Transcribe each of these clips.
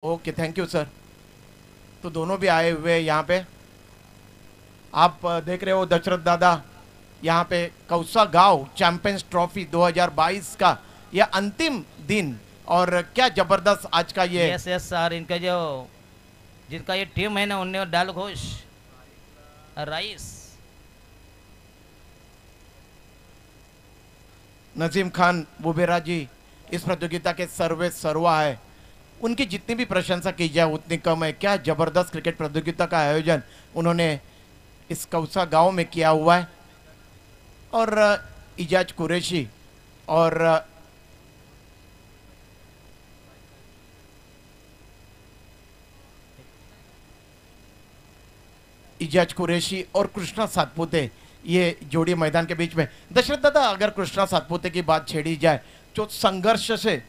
Okay, thank you sir. तो दोनों भी आए हुए हैं यहाँ पे। आप देख रहे हो दशरथ दादा, यहाँ पे कौसा गांव चैंपियंस ट्रॉफी 2022 का यह अंतिम दिन, और क्या जबरदस्त आज का ये। यस यस सर, इनका जो जिनका ये टीम है ना, उनने दाल घोष राइस। नजीम खान बुबेरा जी इस प्रतियोगिता के सर्वे सर्वा है, उनकी जितनी भी प्रशंसा की जाए उतनी कम है। क्या जबरदस्त क्रिकेट प्रतियोगिता का आयोजन उन्होंने इस कौसा गांव में किया हुआ है। और इजाज कुरैशी और इजाज कुरैशी और कृष्णा सातपुते, ये जोड़ी मैदान के बीच में। दशरथ दादा, अगर कृष्णा सातपुते की बात छेड़ी जाए तो संघर्ष से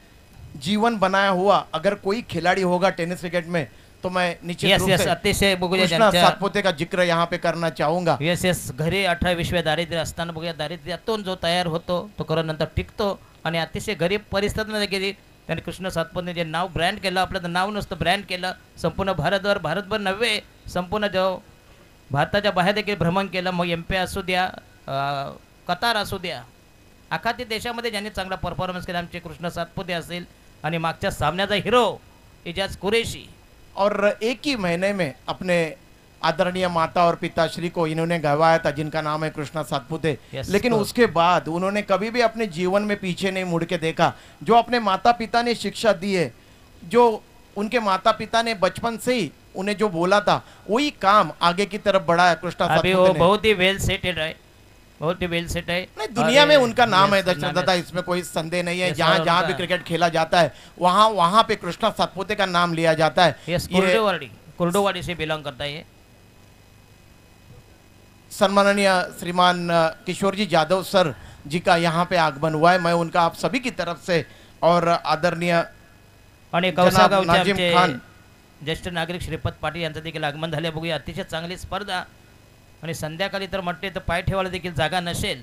जीवन बनाया हुआ अगर कोई खिलाड़ी होगा टेनिस क्रिकेट में तो मैं निश्चित रूप से अतिशय बघूया कृष्णा ज्यांच्या सातपुते का जिक्र यहाँ पे करना चाहूंगा। यस यस, घरी 18-20 दारिद्र्य असताना बघूया दारिद्र्यातून जो तयार होतो तो खरं नंतर टिकतो आणि अतिशय गरीब परिस्थितीमध्ये गेली त्यांनी कृष्ण सातपुतेने जे नाव ब्रँड केलं, आपलं नाव नुसतं ब्रँड केलं, संपूर्ण भारतभर नव्हे, संपूर्ण जो भारताच्या बाहेर देखील भ्रमण केलं, मग MP असू द्या, कतार असू द्या, आखाती देशामध्ये ज्यांनी चांगला परफॉर्मन्स केला आमचे कृष्ण सातपुते असेल आणि मागच्या सामन्याचा हिरो इजाज कुरैशी। और एक ही महीने में अपने आदरणीय माता और पिताश्री को इन्होंने गवाया था, जिनका नाम है कृष्णा सातपुते। लेकिन उसके बाद उन्होंने कभी भी अपने जीवन में पीछे नहीं मुड़ के देखा। जो अपने माता पिता ने शिक्षा दी है, जो उनके माता पिता ने बचपन से ही उन्हें जो बोला था, वही काम आगे की तरफ बढ़ाया कृष्णा अभी वो सातपुते ने। बहुत ही वेल सेटेड है, बहुत ही वेल सेट है। नहीं, दुनिया में उनका नाम है yes, दशरथ दादा, इसमें कोई संदेह नहीं है। Yes, जहाँ और जहाँ भी उनका- क्रिकेट खेला जाता है वहाँ वहाँ पे कृष्णा सातपुते का नाम लिया जाता है। यस, ये कुर्डुवाड़ी से बिलोंग करता है ये। सम्माननीय श्रीमान किशोर जी जादव सर जी का यहाँ पे आगमन हुआ है। मैं उनका आप सभी की तरफ से और आदरणीय आणि जनाब कौसागावचे नाजिम आमचे खान, ज्येष्ठ नागरिक श्रीपत पाटील यांचं देखील आगमन झाले। बघूया अतिशय चांगली स्पर्धा, आणि संध्याकाळी तर म्हटले तर पाय ठेवायला देखील जागा नसेल।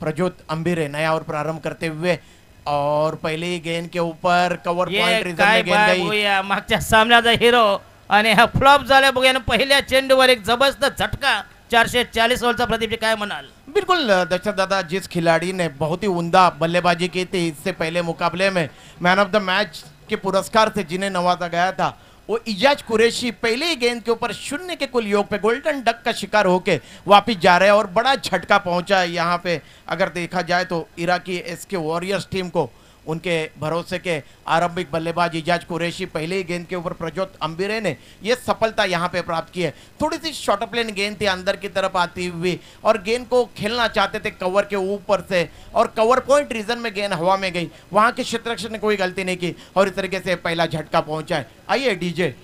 प्रज्योत अंबिरे नया और प्रारंभ करते हुए, और पहले ही गेंद के ऊपर कवर पॉइंट ये रिजन काय में गेंद बाय गई। बघूया मागच्या सामन्याचा हिरो, आणि हा फ्लॉप झाला। बघूया आणि पहिल्या चेंडूवर एक जबरदस्त झटका, 440 ओव्हरचा। प्रदीप जी काय म्हणाल? बिल्कुल दशरथ दादा, जिस खिलाड़ी ने बहुत ही उम्दा बल्लेबाजी की थी इससे पहले मुकाबले में, मैन ऑफ द मैच के पुरस्कार से जिन्हें नवाजा गया था, वो इजाज कुरैशी पहले ही गेंद के ऊपर शून्य के कुल योग पे गोल्डन डक का शिकार होके वापिस जा रहे हैं, और बड़ा झटका पहुंचा है यहाँ पे। अगर देखा जाए तो इराकी SK वॉरियर्स टीम को उनके भरोसे के आरंभिक बल्लेबाज इजाज कुरैशी पहले ही गेंद के ऊपर प्रज्योत अंबिरे ने यह सफलता यहाँ पे प्राप्त की है। थोड़ी सी शॉर्ट प्लेन गेंद थी अंदर की तरफ आती हुई, और गेंद को खेलना चाहते थे कवर के ऊपर से, और कवर पॉइंट रीजन में गेंद हवा में गई। वहाँ के क्षेत्ररक्षक ने कोई गलती नहीं की, और इस तरीके से पहला झटका पहुंचा है। आइए डीजे।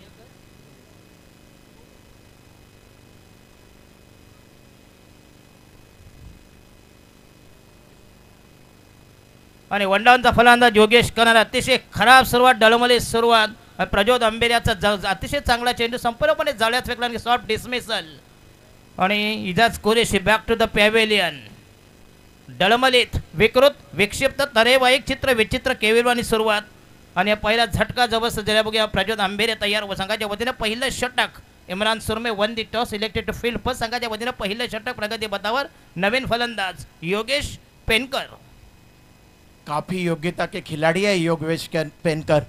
आणि वनडाऊनचा फलंदाज योगेश कनाल, अतिशय खराब सुरुवात, डळमळीत सुरुवात। प्रज्योत अंबेऱ्याचा अतिशय चांगला चेंडू संपूर्णपणे जाळ्यात फेकला आणि सॉफ्ट डिसमिसल, आणि Ijaz Qureshi back to the pavilion. डळमळीत, विकृत, विक्षिप्त, तरेवाईक चित्र विचित्र केविलवाणी सुरुवात, आणि पहिला झटका जबरदस्त दिला। बघूया प्रज्योत अंबेरे तयार, व संघाच्या वतीने पहिलं षटक। Imran Surme won the toss, elected to field first. संघाच्या वतीने पहिलं षटक प्रगती पथावर। नवीन फलंदाज योगेश पेनकर, काफी योग्यता के खिलाड़ी है योगेश पेनकर।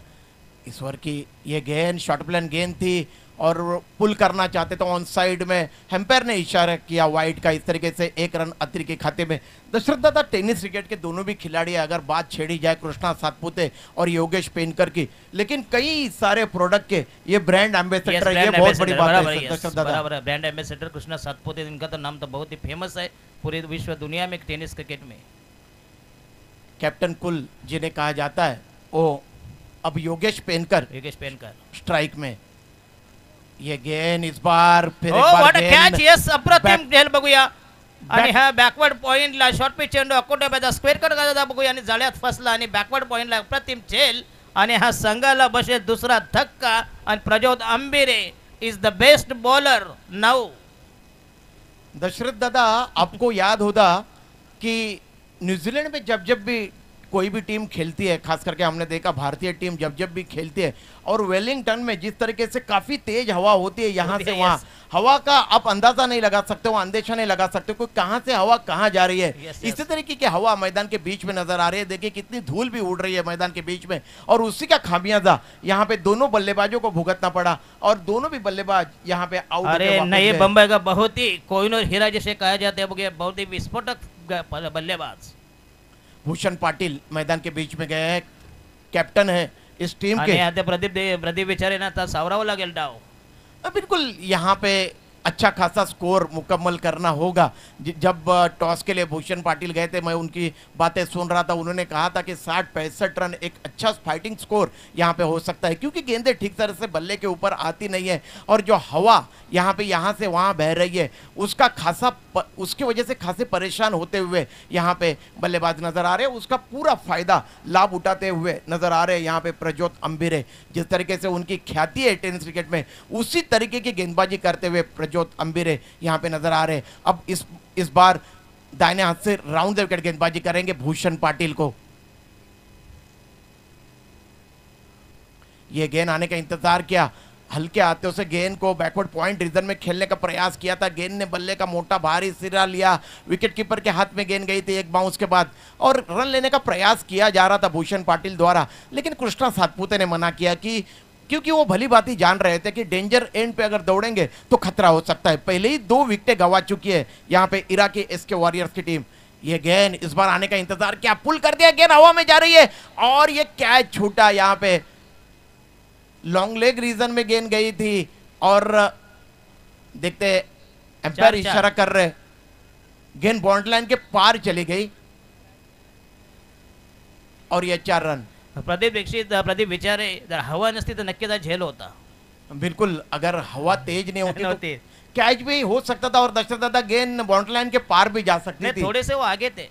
ईश्वर की ये गेंद शॉर्ट प्लेन गेंद थी, और पुल करना चाहते तो ऑन साइड में हेम्पेयर ने इशारा किया वाइड का। इस तरीके से एक रन अतिरिक्त के खाते में। दशरथ दादा, टेनिस क्रिकेट के दोनों भी खिलाड़ी है, अगर बात छेड़ी जाए कृष्णा सातपुते और योगेश पेनकर की, लेकिन कई सारे प्रोडक्ट के ये ब्रांड एम्बेसडर है, ये बहुत बड़ी बात है दशरथ दादा। बराबर है, ब्रांड एम्बेसडर कृष्णा सातपुते, इनका तो नाम तो बहुत ही फेमस है पूरी विश्व दुनिया में टेनिस क्रिकेट में। कैप्टन कुल जिन्हें कहा जाता है, वो अब योगेश पेनकर स्ट्राइक में। ये गेंद इस बार फिर एक बार व्हाट अ कॅच, यस, अप्रतिम back- खेळ। बघूया आणि हा बॅकवर्ड पॉइंटला शॉर्ट पिच चेंडू अकोट्याचा स्क्वेअर कट करायचा। बघूया आणि जाळ्यात फसला, आणि बॅकवर्ड पॉइंटला अप्रतिम झेल, आणि हा संघाला बसेल दुसरा धक्का। आणि Prajyot Ambire is the best bowler now. Dashrath दादा, आपको याद होगा कि न्यूजीलैंड में जब जब भी कोई भी टीम खेलती है, खास करके हमने देखा भारतीय टीम जब जब भी खेलती है, और वेलिंगटन में जिस तरीके से काफी तेज हवा होती है यहाँ से वहाँ, हवा का आप अंदाजा नहीं लगा सकते हो, अंदेशा नहीं लगा सकते कोई कहाँ से हवा कहाँ जा रही है। इसी तरीके की हवा मैदान के बीच में नजर आ रही है। देखिए कितनी धूल भी उड़ रही है मैदान के बीच में, और उसी का खामियाजा यहाँ पे दोनों बल्लेबाजों को भुगतना पड़ा, और दोनों भी बल्लेबाज यहाँ पे आउट। अरे नहीं, बम्बई का बहुत ही कोहिनूर हीरा जैसे कहा जाता है, बहुत ही विस्फोटक बल्लेबाज भूषण पाटिल मैदान के बीच में गए हैं, कैप्टन है इस टीम के। आता प्रदीप बिचारे ना आता सावरावं लागेल डाव। बिल्कुल यहाँ पे अच्छा खासा स्कोर मुकम्मल करना होगा। जब टॉस के लिए भूषण पाटिल गए थे, मैं उनकी बातें सुन रहा था, उन्होंने कहा था कि 60-65 रन एक अच्छा फाइटिंग स्कोर यहाँ पे हो सकता है, क्योंकि गेंदें ठीक तरह से बल्ले के ऊपर आती नहीं है, और जो हवा यहाँ से वहाँ बह रही है उसकी वजह से खासे परेशान होते हुए यहाँ पे बल्लेबाज नजर आ रहे हैं। उसका पूरा फायदा लाभ उठाते हुए नजर आ रहे हैं यहाँ पे प्रज्योत अम्बिरे। जिस तरीके से उनकी ख्याति है टेनिस क्रिकेट में, उसी तरीके की गेंदबाजी करते हुए प्रज्योत अम्बिरे यहाँ पे नजर आ रहे हैं। अब इस बार दाहिने हाथ से राउंड विकेट गेंदबाजी करेंगे भूषण पाटिल को। ये गेंद आने का इंतजार किया, हल्के हाथों से गेंद को बैकवर्ड पॉइंट रीजन में खेलने का प्रयास किया था। गेंद ने बल्ले का मोटा भारी सिरा लिया, विकेट कीपर के हाथ में गेंद गई थी एक बाउंस के बाद, और रन लेने का प्रयास किया जा रहा था भूषण पाटिल द्वारा, लेकिन कृष्णा सातपुते ने मना किया कि क्योंकि वो भली बात ही जान रहे थे कि डेंजर एंड पे अगर दौड़ेंगे तो खतरा हो सकता है। पहले ही 2 विकेटें गंवा चुकी है यहाँ पे इराकी एसके वॉरियर्स की टीम। ये गेंद इस बार आने का इंतजार किया, पुल कर दिया, गेंद हवा में जा रही है, और ये कैच छूटा। यहाँ पे लॉन्ग लेग रीजन में गेंद गई थी, और देखते एम्पायर इशारा कर रहे, गेंद बाउंड्री लाइन के पार चली गई, और ये 4 रन। प्रदीप विचारे जर हवा नसती तर नक्कीच हा झेल होता। बिल्कुल, अगर हवा तेज नहीं होती तो कैच भी हो सकता था, और दशरथ दादा गेंद बाउंड्री लाइन के पार भी जा सकती थी। थोड़े से वो आगे थे।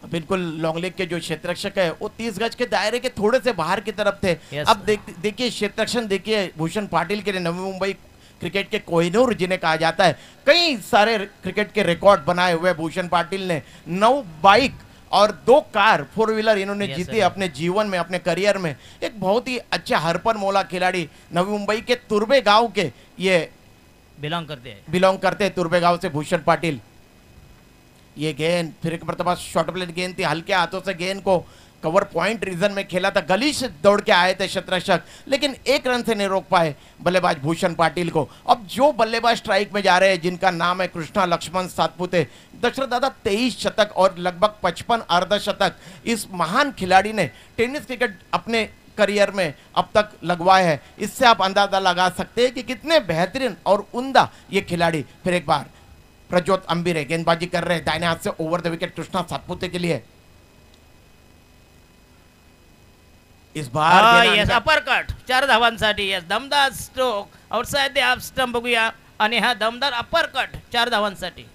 बिल्कुल, लॉन्ग लेग के जो क्षेत्ररक्षक है वो 30 गज के दायरे के थोड़े से बाहर की तरफ थे। अब देखिए क्षेत्ररक्षण देखिए भूषण पाटिल के लिए नवी मुंबई क्रिकेट के कोहिनूर जिन्हें कहा जाता है, कई सारे क्रिकेट के रिकॉर्ड बनाए हुए भूषण पाटिल ने। 9 बाइक और 2 कार 4 व्हीलर इन्होंने जीती अपने जीवन में, अपने करियर में। एक बहुत ही अच्छा हरपन मौला खिलाड़ी, नवी मुंबई के तुर्बे गांव के ये बिलोंग करते हैं तुर्बे गांव से भूषण पाटिल। ये गेंद फिर एक मरतबा शॉर्ट प्लेट गेंद थी, हल्के हाथों से गेंद को कवर पॉइंट रीजन में खेला था, गली से दौड़ के आए थे क्षेत्ररक्षक, लेकिन 1 रन से नहीं रोक पाए बल्लेबाज भूषण पाटिल को। अब जो बल्लेबाज स्ट्राइक में जा रहे हैं जिनका नाम है कृष्णा लक्ष्मण सातपुते, दशरथ दादा 23 शतक और लगभग 55 अर्धशतक इस महान खिलाड़ी ने टेनिस क्रिकेट अपने करियर में अब तक लगवाए हैं। इससे आप अंदाजा लगा सकते हैं कि कितने बेहतरीन और उम्दा ये खिलाड़ी। फिर एक बार प्रज्योत अम्बिरे गेंदबाजी कर रहे हैं दाहिने हाथ से over the wicket Krishna Satpute के लिए। इस बार यस अपरकट 4 धावांसाठी, यस दमदार stroke outside the off stump बघूया, आणि हा दमदार अपरकट 4 धावांसाठी।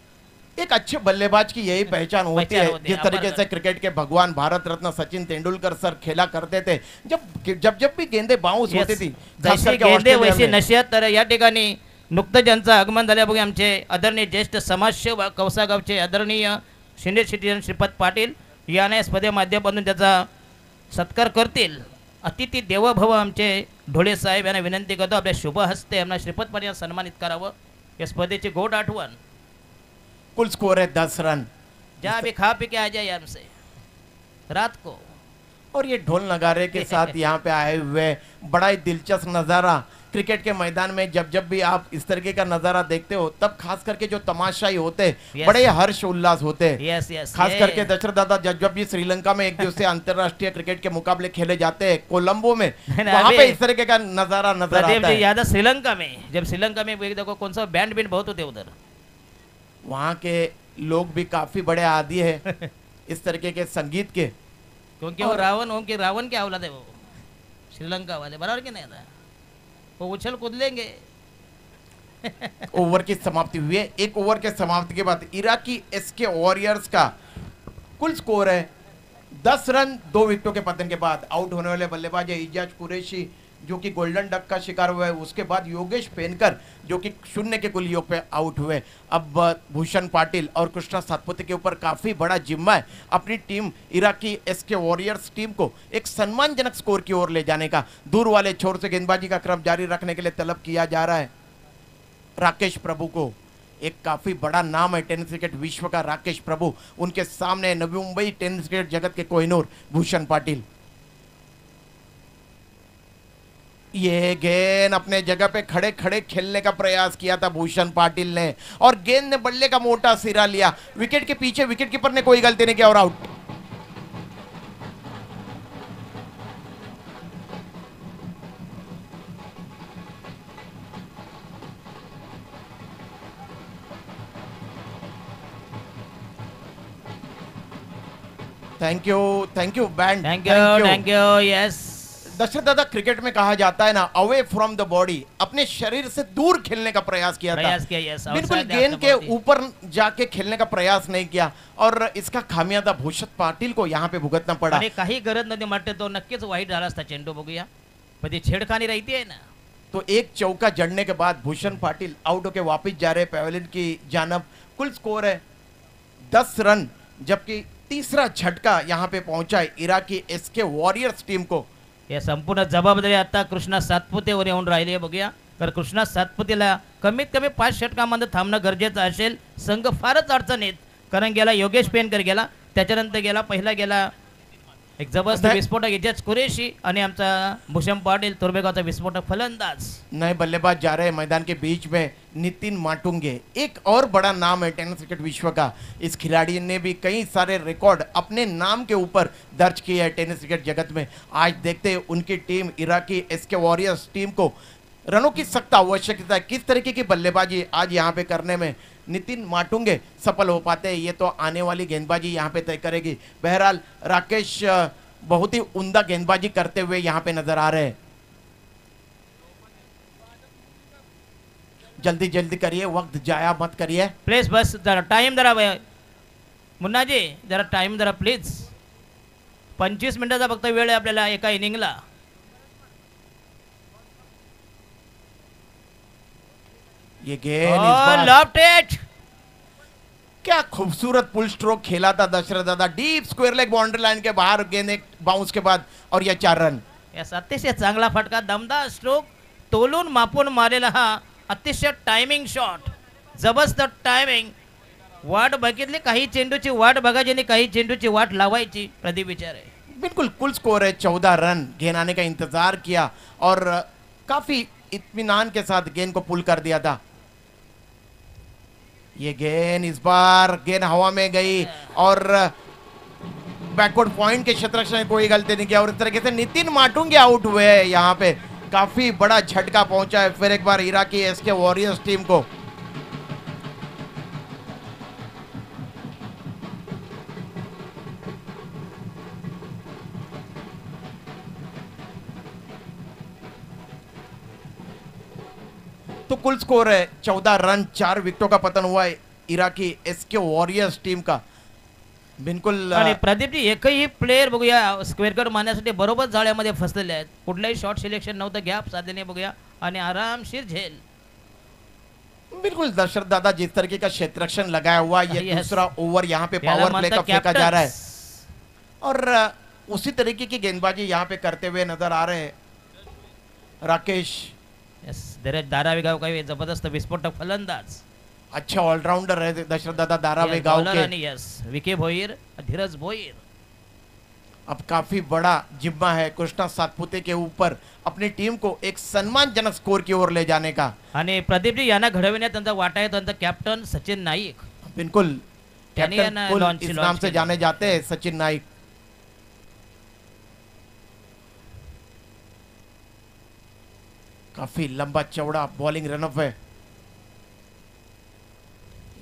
एक अच्छे बल्लेबाज की यही पहचान होती है। जिस तरीके से क्रिकेट के भगवान भारत रत्न सचिन तेंदुलकर सर खेला करते थे, जब भी गेंदें बाउंस होती थी, गेंदे वैसी नशियत, तर या ठिकाणी नुकतंच ज्यांचं आगमन झाले बघूया आमचे आदरणीय ज्येष्ठ समाजसेवक कौसागावचे आदरणीय शिंदे सिटीजन श्रीपत पाटील याने स्पर्धे माध्यमातून त्याचा सत्कार करतील। अतिथी देवभव आमचे ढोळे साहेब यांना विनंती करतो आपल्या शुभ हस्ते आम्हाला श्रीपत पाटील सन्मानित करावं। या स्पर्धेची गोड आठवण। कुल स्कोर है 10 रन। जा भी खा पी के आ जाए हमसे रात को। और ये ढोल नगारे के साथ यहाँ पे आए हुए बड़ा ही दिलचस्प नज़ारा क्रिकेट के मैदान में जब भी आप इस तरीके का नज़ारा देखते हो, तब खास करके जो तमाशाई होते बड़े हर्ष उल्लास होते हैं। खास करके दशरथ दादा जब भी श्रीलंका में 1 दिवसीय अंतरराष्ट्रीय क्रिकेट के मुकाबले खेले जाते हैं कोलंबो में, वहाँ पे इस तरीके का नज़ारा नजर आता है। याद है श्रीलंका में, जब श्रीलंका में देखो कौन सा बैंड बहुत होते उधर, वहाँ के लोग भी काफी बड़े आदी है इस तरीके के संगीत के, क्योंकि वो रावण के औलाद है वो श्रीलंका वाले, बराबर के नहीं था, वो उछल कूद लेंगे। ओवर की समाप्ति हुई है। 1 ओवर के समाप्ति के बाद इराकी एसके वॉरियर्स का कुल स्कोर है 10 रन 2 विकेटों के पतन के बाद। आउट होने वाले बल्लेबाज है इजाज कुरैशी जो कि गोल्डन डक का शिकार हुए, उसके बाद योगेश पेनकर जो कि 0 के कुल योग पे आउट हुए। अब भूषण पाटिल और कृष्णा सातपुते के ऊपर काफी बड़ा जिम्मा है अपनी टीम इराकी एसके वॉरियर्स टीम को एक सम्मानजनक स्कोर की ओर ले जाने का। दूर वाले छोर से गेंदबाजी का क्रम जारी रखने के लिए तलब किया जा रहा है राकेश प्रभु को। एक काफी बड़ा नाम है टेनिस क्रिकेट विश्व का राकेश प्रभु, उनके सामने नवी मुंबई टेनिस क्रिकेट जगत के कोहिनूर भूषण पाटिल। ये गेंद अपने जगह पे खड़े खड़े खेलने का प्रयास किया था भूषण पाटिल ने और गेंद ने बल्ले का मोटा सिरा लिया। विकेट के पीछे विकेट कीपर ने कोई गलती नहीं किया और out. Thank you band, thank you yes. Dashrath Dada, cricket में कहा जाता है ना, अवे फ्रॉम द बॉडी, अपने शरीर से दूर खेलने का प्रयास किया था। yes, बिल्कुल गेंद के ऊपर जाके खेलने का प्रयास नहीं किया और इसका खामियाजा भूषण पाटिल को यहाँ पे भुगतना पड़ा। काही गरज नव्हती म्हटलं तो नक्कीच वाईट झाला असता चेंडू। बघूया पण ती छेडखानी रहती है ना। तो एक चौका जड़ने के बाद भूषण पाटिल आउट होके वापस जा रहे पेवेलियन की जानब। कुल स्कोर है 10 रन, जबकि तीसरा झटका यहाँ पे पहुंचा है इराकी एसके वॉरियर्स टीम को। या संपूर्ण जबाबदारी आता कृष्णा सातपुतेवर येऊन राहिली आहे। बघूया तर कृष्णा सातपुतेला कमीत कमी 5 षटकांमध्ये थांबणं गरजेचं असेल। संघ फारच अडचणीत, कारण गेला योगेश पेनकर गेला, त्याच्यानंतर गेला पहिला गेला एक जबरदस्त विस्फोटक इजाज कुरेशी आणि आमचा भूषण पाटिल तुर्बेगावचा विस्फोटक फलंदाज। नए बल्लेबाज जा रहे हैं मैदान के बीच में नितिन माटुंगे, एक और बड़ा नाम है टेनिस क्रिकेट विश्व का। इस खिलाड़ी ने भी कई सारे रिकॉर्ड अपने नाम के ऊपर दर्ज किए हैं टेनिस क्रिकेट जगत में। आज देखते हैं उनकी टीम इराकी एसके वॉरियर्स टीम को रनों की सख्त आवश्यकता है, किस तरीके की बल्लेबाजी आज यहाँ पे करने में नितिन माटुंगे सफल हो पाते हैं, ये तो आने वाली गेंदबाजी यहाँ पे तय करेगी। बहरहाल राकेश बहुत ही उम्दा गेंदबाजी करते हुए यहाँ पे नजर आ रहे हैं। जल्दी जल्दी करिए, वक्त जाया मत करिए प्लीज। बस जरा टाइम जरा मुन्ना जी, जरा टाइम जरा प्लीज। 25 मिनिटाचा फक्त वेळ आहे आपल्याला एका इनिंगला। ये गेंद लेफ्ट एज, क्या खूबसूरत पुल स्ट्रोक खेला था दशरथ दादा। Deep square leg boundary line के बाहर गेंद एक बाउंस के बाद और यह 4 रन। या अतिशय चांगला फटका, दमदार स्ट्रोक, तोलून मापून मारलेला हा अतिशय टायमिंग शॉट, जबरदस्त टायमिंग। वाट बघितली, काही चेंडूची वाट बघायची आणि काही चेंडूची वाट लावायची। प्रदीप विचारे बिल्कुल कुल स्कोर है 14 रन। गेंद आने का इंतजार किया और काफी इत्मीनान के साथ गेंद को पुल कर दिया था। ये गेंद इस बार गेंद हवा में गई और बैकवर्ड पॉइंट के क्षेत्र में कोई गलती नहीं किया और इस तरीके से नितिन माटुंगे आउट हुए हैं। यहाँ पे काफी बड़ा झटका पहुंचा है फिर एक बार इराकी एसके वॉरियर्स टीम को। तो कुल स्कोर है 14 रन, 4 विकेटों का पतन हुआ है इराकी एसके वॉरियर्स टीम का। बिल्कुल आणि प्रदीपजी एकही प्लेयर बघूया स्क्वेअर कट मारण्यासाठी बरोबर जाळ्यामध्ये फसलेले आहेत। कुठलाही शॉट सिलेक्शन नव्हतं, गॅप साधले बघूया आणि आरामशीर झेल। बिल्कुल दशरथ दादा, जिस तरीके का क्षेत्ररक्षण लगाया हुआ, ये दूसरा ओवर यहाँ पे पावर प्ले का फेंका जा रहा है और उसी तरीके की गेंदबाजी यहाँ पे करते हुए नजर आ रहे हैं राकेश। यस, धीरज दारावी गाव का जबरदस्त विस्फोटक फलंदाज, अच्छा ऑलराउंडर है दशरथ दादा दारावी गाव के। यस, विके भोईर, धीरज भोईर। अब काफी बड़ा जिम्मा है कृष्णा सातपुते के ऊपर अपनी टीम को एक सम्मानजनक स्कोर की ओर ले जाने का। आणि प्रदीप जी यांना घडविण्यात त्यांचा वाटा आहे त्यांचा कॅप्टन सचिन नाईक। बिल्कुल, कैप्टन कुल इस नाम से जाने जाते हैं सचिन नाईक। काफी लंबा चौड़ा बॉलिंग रनअप है।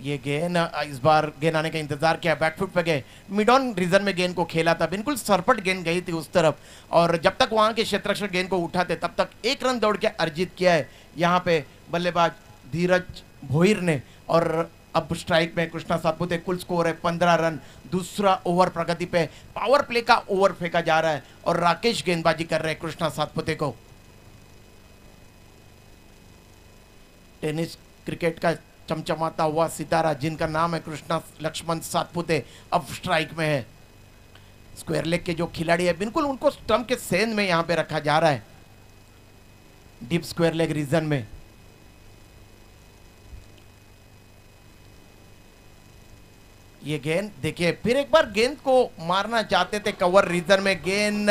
ये गेंद इस बार गेंद आने का इंतजार किया, बैकफुट पे गए, मिड ऑन रीजन में गेंद को खेला था, बिल्कुल सरपट गेंद गई थी उस तरफ और जब तक वहां के क्षेत्ररक्षक गेंद को उठाते तब तक 1 रन दौड़ के अर्जित किया है यहाँ पे बल्लेबाज धीरज भोईर ने। और अब स्ट्राइक में कृष्णा सातपुते, कुल स्कोर है 15 रन। दूसरा ओवर प्रगति पे पावर प्ले का ओवर फेंका जा रहा है और राकेश गेंदबाजी कर रहे हैं कृष्णा सातपुते को। टेनिस क्रिकेट का चमचमाता हुआ सितारा जिनका नाम है कृष्णा लक्ष्मण सातपुते, अब स्ट्राइक में है। स्क्वायर लेग के जो खिलाड़ी है बिल्कुल उनको स्टंप के सेंध में यहां पे रखा जा रहा है, डीप स्क्वायर लेग रीजन में। ये गेंद देखिए, फिर एक बार गेंद को मारना चाहते थे कवर रीजन में, गेंद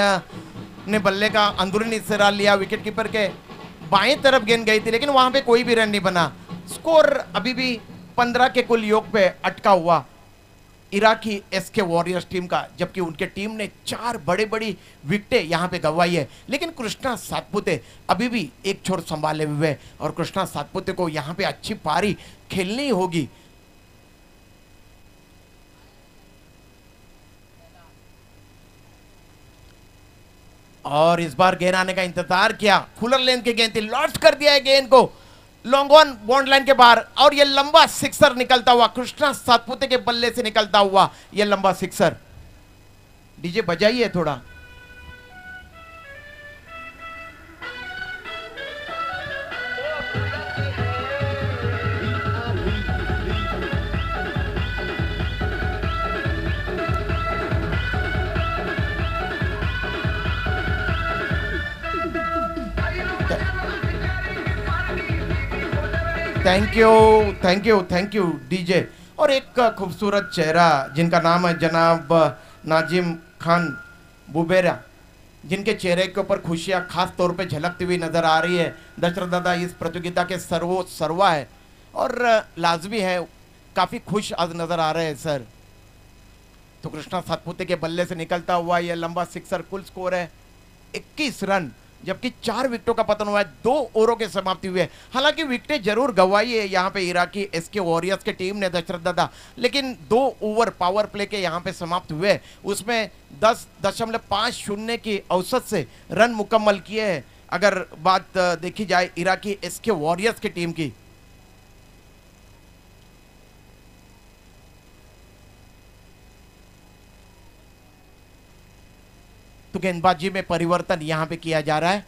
ने बल्ले का अंदरूनी सिरा लिया, विकेट कीपर के बाएं तरफ गेंद गई थी लेकिन वहां पे कोई भी रन नहीं बना। स्कोर अभी भी 15 के कुल योग पे अटका हुआ इराकी एसके वॉरियर्स टीम का, जबकि उनके टीम ने 4 बड़ी बड़ी विकेटें यहां पे गंवाई है। लेकिन कृष्णा सातपुते अभी भी एक छोर संभाले हुए हैं और कृष्णा सातपुते को यहां पे अच्छी पारी खेलनी होगी। और इस बार गेंद आने का इंतजार किया, फुलर लेंथ की गेंद थी, लॉन्च कर दिया है गेंद को लॉन्ग ऑन बॉन्ड लाइन के बाहर और ये लंबा सिक्सर निकलता हुआ, कृष्णा सातपुते के बल्ले से निकलता हुआ ये लंबा सिक्सर। डीजे बजाइए थोड़ा। Thank you thank you thank you DJ. और एक खूबसूरत चेहरा जिनका नाम है जनाब नाजिम खान बुबेरा, जिनके चेहरे के ऊपर खुशियां खास तौर पे झलकती हुई नजर आ रही है। दशरथ दादा इस प्रतियोगिता के सर्वा है और लाजमी है, काफी खुश आज नजर आ रहे हैं सर। तो कृष्णा सातपुते के बल्ले से निकलता हुआ यह लंबा सिक्सर, कुल स्कोर है 21 रन, जबकि 4 विकेटों का पतन हुआ है, 2 ओवरों के समाप्ति हुए। हालांकि विकेटें जरूर गंवाई है यहाँ पे इराकी एसके वॉरियर्स के टीम ने दशरथ दादा, लेकिन 2 ओवर पावर प्ले के यहाँ पे समाप्त हुए, उसमें 10.50 की औसत से रन मुकम्मल किए हैं। अगर बात देखी जाए इराकी एसके वॉरियर्स की टीम की, तो गेंदबाजी में परिवर्तन यहां पे किया जा रहा है।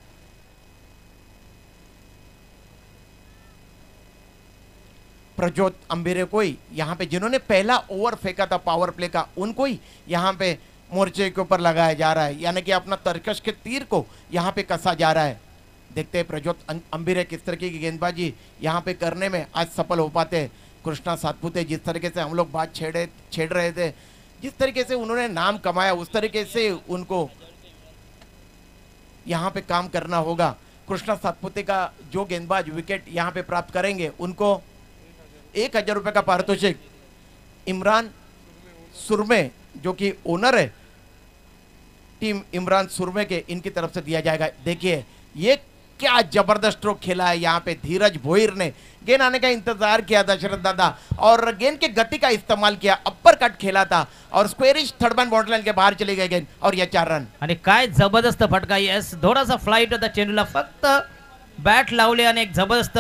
प्रज्योत अंबेरे को ही यहां पे, जिन्होंने पहला ओवर फेंका था पावर प्ले का, उनको ही यहां पे मोर्चे के ऊपर लगाया जा रहा है, यानी कि अपना तरकश के तीर को यहां पे कसा जा रहा है। देखते हैं प्रज्योत अंबेरे किस तरीके की गेंदबाजी यहां पे करने में आज सफल हो पाते हैं। कृष्णा सातपुते जिस तरीके से हम लोग बात छेड़ रहे थे, जिस तरीके से उन्होंने नाम कमाया, उस तरीके से उनको यहां पे काम करना होगा। कृष्णा सातपुते का जो गेंदबाज विकेट यहां पे प्राप्त करेंगे उनको 1000 रुपए का पारितोषिक इमरान सुरमे, जो कि ओनर है टीम इमरान सुरमे के, इनकी तरफ से दिया जाएगा। देखिए ये क्या जबरदस्त स्ट्रोक खेला है यहाँ पे धीरज भोईर ने, गेंद आने का इंतजार किया दशरथ दादा और गेंद के गति का इस्तेमाल किया, अपर कट खेला था और squarish third man bond line के बाहर चली गई गेंद और यह 4 रन। आणि काय जबरदस्त फटका, यस थोडासा फ्लाइट होता चेंडूला, फक्त बॅट लावले आणि एक जबरदस्त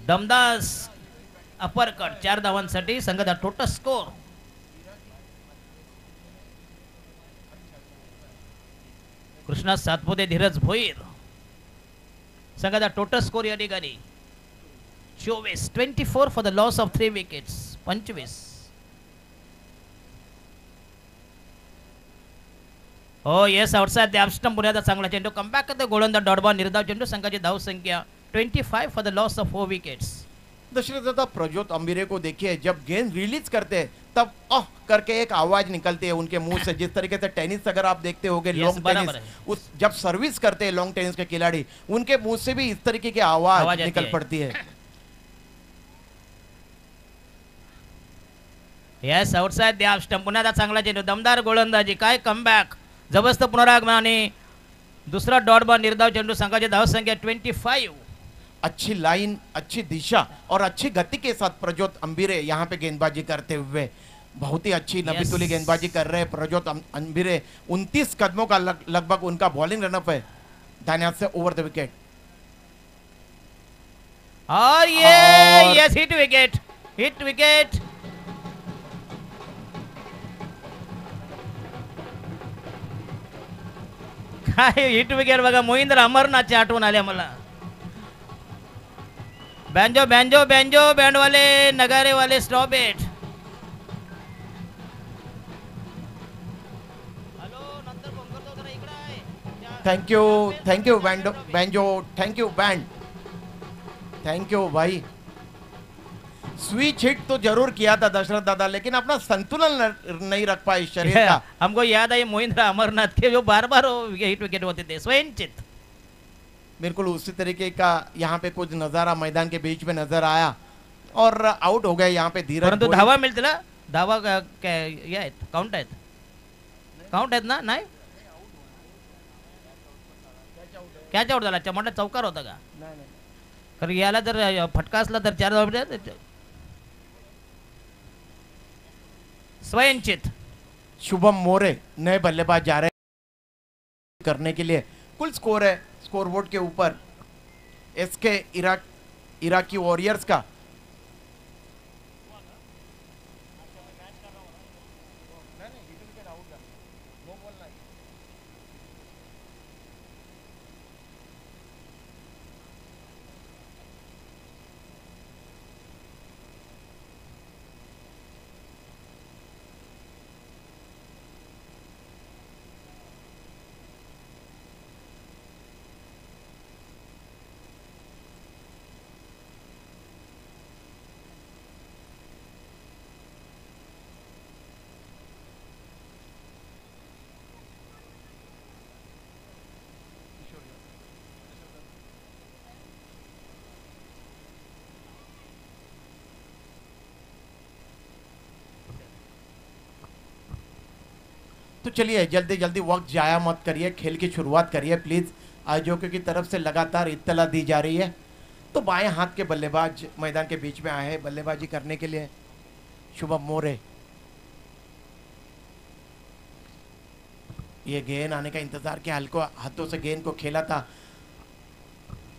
दमदार अपर कट, 4 धावांसाठी संघाचा टोटल स्कोर। कृष्णा सातपुते धीरज भोईर संघाचा टोटल स्कोर या ठिकाणी 24 for the loss of 3 wickets 25। हो येस आउटसाइड द ॲपस्टम, पुण्याचा चांगला चेंडू, कमबॅक करतो गोलंदाज डॉटबॉल, निर्धाव चेंडू, संघाची धाव संख्या 25 for the loss of 4 wickets. Dashrath Dada Prajyot अंबेरे को देखिए, जब गेंद रिलीज करते हैं तब करके एक आवाज निकलती है उनके मुंह से, जिस तरीके से टेनिस अगर आप देखते होगे लॉन्ग टेनिस, उस जब सर्विस करते हैं लॉन्ग टेनिस के खिलाड़ी, उनके मुंह से भी इस तरीके की आवाज निकल पड़ती है। Yes outside the off stump, पुन्हा चांगला चेंडू, दमदार गोलंदाजी, काय कमबॅक, जबरदस्त पुनरागमन आणि दूसरा डॉट बॉल, निर्धाव चेंडू, संघाची धाव संख्या 25। अच्छी लाइन, अच्छी दिशा और अच्छी गति के साथ प्रज्योत अंबेरे यहाँ पे गेंदबाजी करते हुए बहुत ही अच्छी नबीतुली गेंदबाजी कर रहे हैं प्रज्योत अंबेरे। 29 कदमों का लगभग उनका बॉलिंग रनअप है दानियात से ओवर द विकेट और ये यस हिट विकेट। काय हिट विकेट बघा, मोहिंद्र अमरनाथचे आठवण आले मला। बैंजो बैंजो बैंजो बैंड वाले नगारे वाले स्टॉप इट. हॅलो नंतर फोन करतो जरा इकडे आहे. थैंक यू बैंडो banjo, thank you band, thank you भाई. स्विच हिट तो जरूर किया था दशरथ दादा, लेकिन अपना संतुलन नहीं रख पाए शरीर का. हमको याद आई मोहिंद्र अमरनाथ के जो बार बार हिट विकेट होते थे स्वयंचित. बिल्कुल उसी तरीके का यहाँ पे कुछ नजारा मैदान के बीच में नजर आया और आउट हो गए यहाँ पे धीरज. परंतु धावा मिळतील, धावा हे आहेत, काउंट आहेत, काउंट आहेत ना. नाही कॅच आउट झाला, मोठा चौकार होता का. कारण याला जर फटका असला तर 4 धावा मिळतात. स्वयंचित. शुभम मोरे नए बल्लेबाज जा रहे करने के लिए. कुल स्कोर है स्कोरबोर्ड के ऊपर एसके इराकी वॉरियर्स का. तो चलिए जल्दी जल्दी वक्त जाया मत करिए, खेल की शुरुआत करिए प्लीज. आयोजकों की तरफ से लगातार इत्तला दी जा रही है. तो बाएं हाथ के बल्लेबाज मैदान के बीच में आए हैं बल्लेबाजी करने के लिए. शुभम मोरे, ये गेंद आने का इंतजार किया, हल्को हाथों से गेंद को खेला था.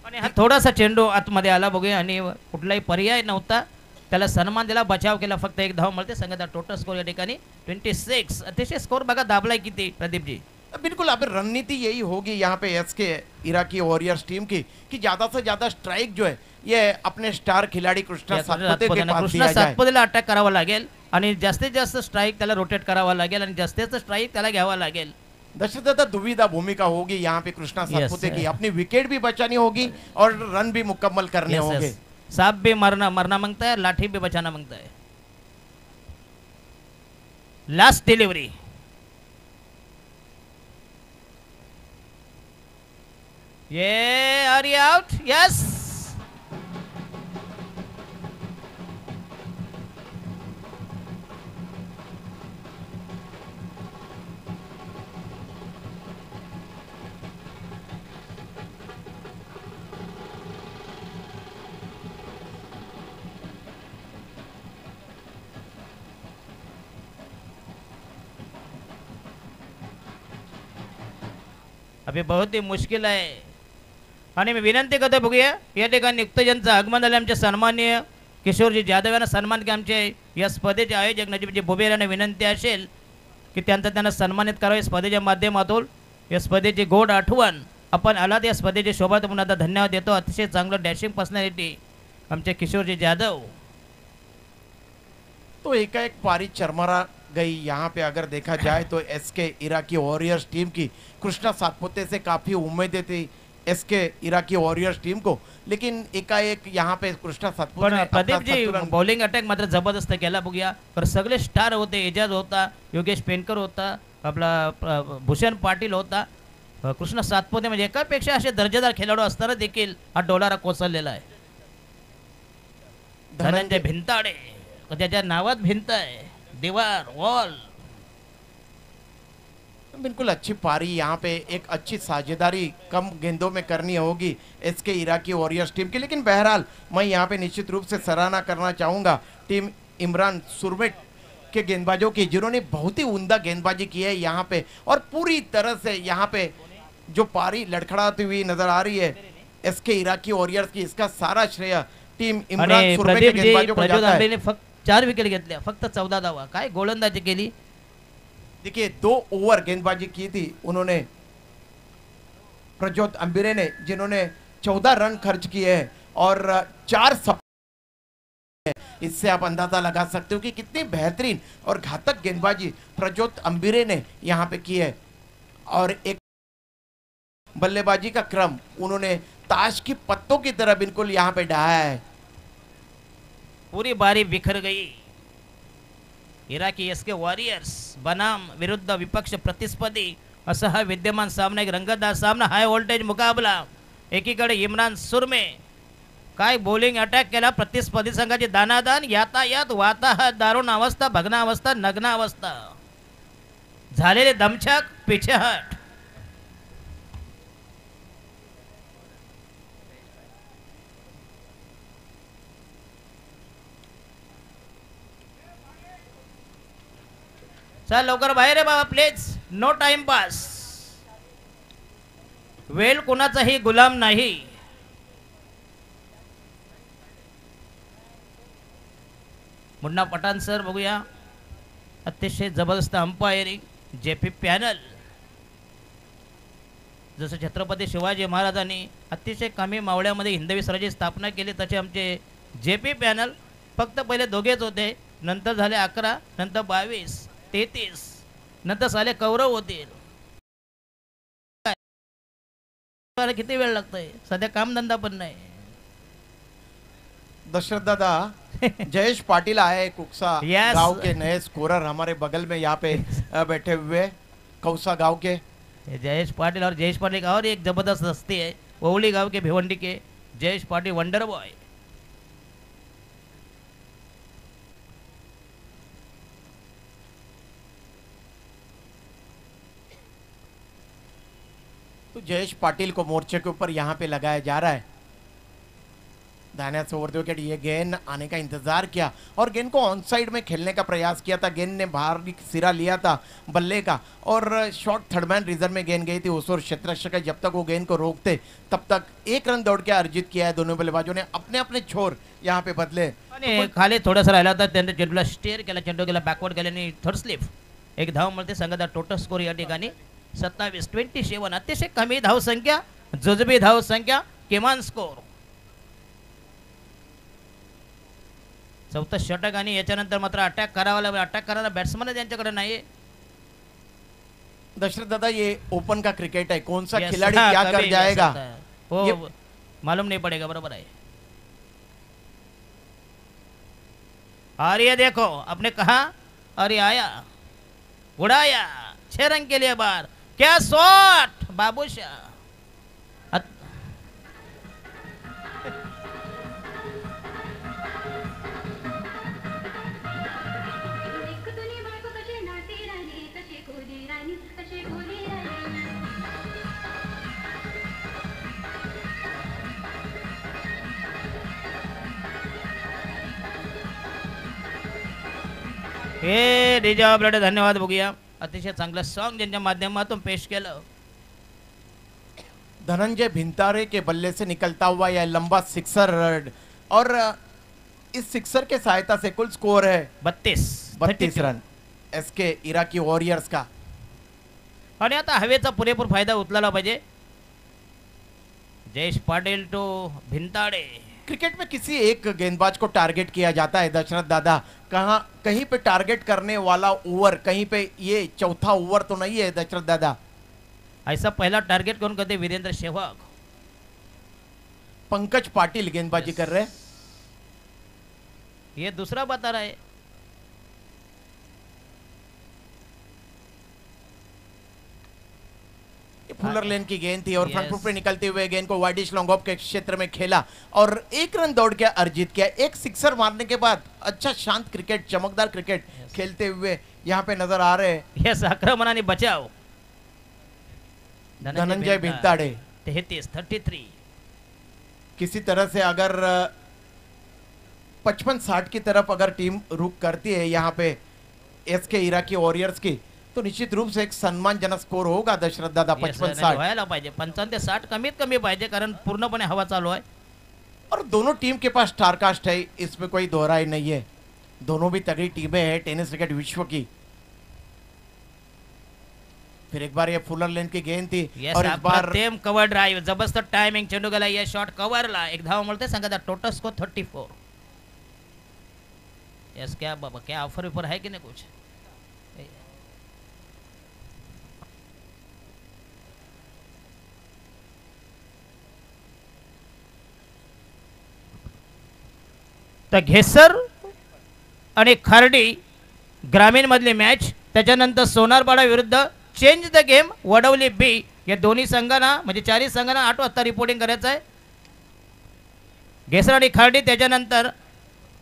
आणि हा थोडासा चेंडू आतमध्ये आला बघूया आणि कुठलाही पर्याय नव्हता, त्याला सन्मान दिला, बचाव केला, फक्त 1 धाव मिळते. संघाचा टोटल स्कोर या ठिकाणी 26. अतिशय स्कोर बघा दाबलाय किती प्रदीप जी. बिल्कुल अब रणनीति यही होगी यहाँ पे एसके इराकी वॉरियर्स टीम की कि ज्यादा से ज्यादा स्ट्राइक जो है ये अपने स्टार खिलाड़ी कृष्णा सातपुते के पास कृष्णा दिया जाए. सातपुतेला अटॅक करावा लागेल आणि जास्तीत जास्त स्ट्राईक त्याला रोटेट करावा लागेल आणि जास्तीत जास्त स्ट्राईक त्याला घ्यावा लागेल. दशरथ दुविधा भूमिका होगी यहाँ पे कृष्णा सातपुते Yes, की. अपनी विकेट भी बचानी होगी और रन भी मुकम्मल करने Yes, होंगे. yes. सांप भी मरना मांगता है, लाठी भी बचाना मांगता है. Last delivery. ये आर यू आउट. यस. अभी बहुत ही मुश्किल आहे आणि मी विनंती करतो बघूया या ठिकाणी नियुक्तजनचं आगमन झालं. आमचे सन्माननीय किशोरजी जाधव यांना सन्मान की आमचे या स्पर्धेचे आयोजक नजीबजी बुबेर यांना विनंती असेल की त्यांना सन्मानित करावे स्पर्धेच्या माध्यमातून. या स्पर्धेची गोड आठवण आपण आलात. या स्पर्धेची शोभा पुन्हा आता धन्यवाद देतो. अतिशय चांगलं डॅशिंग पर्सनॅलिटी आमचे किशोरजी जाधव. तो एकाएक पारी चरमरा गई यहाँ पे. अगर देखा जाए तो एसके इराकी वॉरियर्स टीम की कृष्णा सातपुते से काफी उम्मीदें थी एसके इराकी वॉरियर्स टीम को, लेकिन एकाएक यहाँ पे कृष्णा सातपुते ने अपना प्रदीप जी संतुलन- बॉलिंग अटॅक मात्र जबरदस्त केला बघूया. तर सगळे स्टार होते. एजाज होता, योगेश पेनकर होता, आपला भूषण पाटील होता, कृष्णा सातपुते, म्हणजे एकापेक्षा असे दर्जेदार खेळाडू असताना देखील हा डोलारा कोसळलेला आहे. धनंजय भिंताडे, त्याच्या नावात भिंत आहे, दीवार, वॉल. बिल्कुल अच्छी पारी यहाँ पे एक अच्छी साझेदारी कम गेंदों में करनी होगी एसके इराकी वॉरियर्स टीम की. लेकिन बहरहाल मैं यहाँ पे निश्चित रूप से सराहना करना चाहूँगा टीम इमरान सुरमेट के गेंदबाजों की, जिन्होंने बहुत ही उम्दा गेंदबाजी की है यहाँ पे और पूरी तरह से यहाँ पे जो पारी लड़खड़ाती हुई नजर आ रही है एसके इराकी वॉरियर्स की, इसका सारा श्रेय टीम इमरान आणि सुरमेट के प्रदीप जी गेंदबाजों को प्रज्वल जाता है. आंबेने फक्त 4 विकेट घेतल्या, फक्त 14 धावा. काय गोलंदाजी केली. देखिए 2 ओवर गेंदबाजी की थी उन्होंने प्रज्योत अंबिरे ने, जिन्होंने 14 रन खर्च किए हैं और 4 सप इससे आप अंदाजा लगा सकते हो कि कितनी बेहतरीन और घातक गेंदबाजी प्रज्योत अंबिरे ने यहाँ पे की है। और एक बल्लेबाजी का क्रम उन्होंने ताश की पत्तों की तरह बिल्कुल यहाँ पे ढाया है। पूरी बारी बिखर गई। इराकी एसके वॉरियर्स बनाम विरुद्ध विपक्ष प्रतिस्पर्धी असा हा विद्यमान सामना, एक रंगतदार सामना, हाय व्होल्टेज मुकाबला। एकीकडे इम्रान सुरमे काय बॉलिंग अटॅक केला, प्रतिस्पर्धी संघाची दानादान, यातायात, वाताहत, दारुण अवस्था, भग्न अवस्था, नग्न अवस्था, झालेले दमछाक, पिछेहट। चल लवकर बाहेर आहे बाबा प्लीज, नो टाइम पास। वेळ कोणाचाही गुलाम नाही। मुन्ना पठाण सर बघूया, अतिशय जबरदस्त अंपायरिंग, जेपी पॅनल। जसं छत्रपती शिवाजी महाराजांनी अतिशय कमी मावळ्यामध्ये हिंदवी स्वराज्याची स्थापना केली, तसे आमचे जेपी पॅनल फक्त पहिले दोघेच होते, नंतर झाले 11, नंतर 22, 33, नंतर साले कौरव होतील। किती वेळ लागतोय, सध्या कामधंदा पण नाही। दशरथ दादा, जयेश पाटिल आए कुक्सा Yes. गांव के नए स्कोरर हमारे बगल में यहाँ पे बैठे हुए, कौसा गांव के। ये जयेश पाटिल, और जयेश पाटिल का और एक जबरदस्त हस्ती है, ओवली गांव के भिवंडी के जयेश पाटिल, वंडर बॉय। तो जयेश पाटिल को मोर्चे के ऊपर यहाँ पे लगाया जा रहा है। दानिया से ओवर द विकेट ये गेंद आने का इंतजार किया और गेंद को ऑन साइड में खेलने का प्रयास किया था। गेंद ने बाहर सिरा लिया था बल्ले का और शॉर्ट थर्डमैन रिजर्व में गेंद गई थी उस ओर क्षेत्ररक्षक। जब तक वो गेंद को रोकते तब तक 1 रन दौड़ के अर्जित किया है दोनों बल्लेबाजों ने, अपने अपने छोर यहाँ पे बदले। आणि खाली थोडासा राहिला होता, त्यांनी चेंडूला स्टेअर केला, चेंडू गेला बॅकवर्ड गेल्याने थर्ड स्लिप, एक धाव मिळते संघाचा टोटल स्कोर या ठिकाणी 27-27। अतिशय कमी धाव संख्या, जुजबी धाव संख्या, किमान स्कोर। चौथा षटक आणि याच्यानंतर मात्र अटॅक करावा लागेल, अटॅक करायला बॅट्समन त्यांच्याकडे नाही। दशरथ दादा, ये ओपन का क्रिकेट है, कौन सा Yes, खिलाड़ी हाँ, क्या कभी कर भी जाएगा जा सकता है। वो ये- मालूम नहीं पड़ेगा, बराबर है। और ये देखो, आपने कहा और ये आया, उड़ाया, 6 रन के लिए बाहर। क्या शॉट बाबूशाह। हे रिजा ब्लडे धन्यवाद। बघूया, अतिशय चांगलं सॉन्ग ज्यांच्या माध्यमातून पेश केलं। धनंजय भिंतारे के बल्ले से निकलता हुआ यह लंबा सिक्सर और इस सिक्सर के सहायता से कुल स्कोर है 32 रन एसके इराकी वॉरियर्स का। आणि आता हवेचा पुरेपूर फायदा उचलायला पाहिजे। जयेश पाटील टू भिंताडे। क्रिकेट में किसी एक गेंदबाज को टारगेट किया जाता है दशरथ दादा, कहीं पे टारगेट करने वाला ओवर, कहीं पे ये चौथा ओवर तो नहीं है दशरथ दादा। ऐसा पहला टारगेट कौन करते? वीरेंद्र सहवाग। पंकज पाटिल गेंदबाजी कर रहे हैं। ये दूसरा बता रहा है। फुलर लेन की गेंद थी और Yes. फ्रंट फुट पे निकलते हुए गेंद को वाइडिश लॉन्ग ऑफ के क्षेत्र में खेला और 1 रन दौड़ के अर्जित किया। एक सिक्सर मारने के बाद अच्छा शांत क्रिकेट, चमकदार क्रिकेट खेलते हुए यहाँ पे नजर आ रहे हैं यस, आक्रमण आणि बचाव। धनंजय भिंताडे। 33 किसी तरह से अगर 55-60 की तरफ अगर टीम रुक करती है यहाँ पे एसके इराकी वॉरियर्स की, तो निश्चित रूप से एक सम्मानजनक स्कोर होगा दशरथ दादा। 55-60 व्हायला पाहिजे, 55 ते 60 कमीत कमी पाहिजे, कारण पूर्णपणे हवा चालू आहे। और दोनों टीम के पास स्टारकास्ट है, इसमें कोई दोहराई नहीं है। दोनों भी तगड़ी टीमें हैं टेनिस क्रिकेट विश्व की। फिर एक बार ये फुलर लेन की गेंद थी येस और इस बार अप्रतिम कव्हर ड्राईव्ह जबरदस्त टायमिंग चेंडू गेला या शॉट कव्हरला एक धाव मिळते सांगा टोटल स्कोर 34 यस क्या बाबा क्या ऑफर ऊपर है कि नहीं कुछ तर घेसर आणि खार्डी ग्रामीण मधली मॅच त्याच्यानंतर सोनारपाडा विरुद्ध change the game Vadavali B या दोन्ही संघांना म्हणजे चारही संघांना 8 वाजता रिपोर्टिंग करायचं आहे घेसर आणि खार्डी त्याच्यानंतर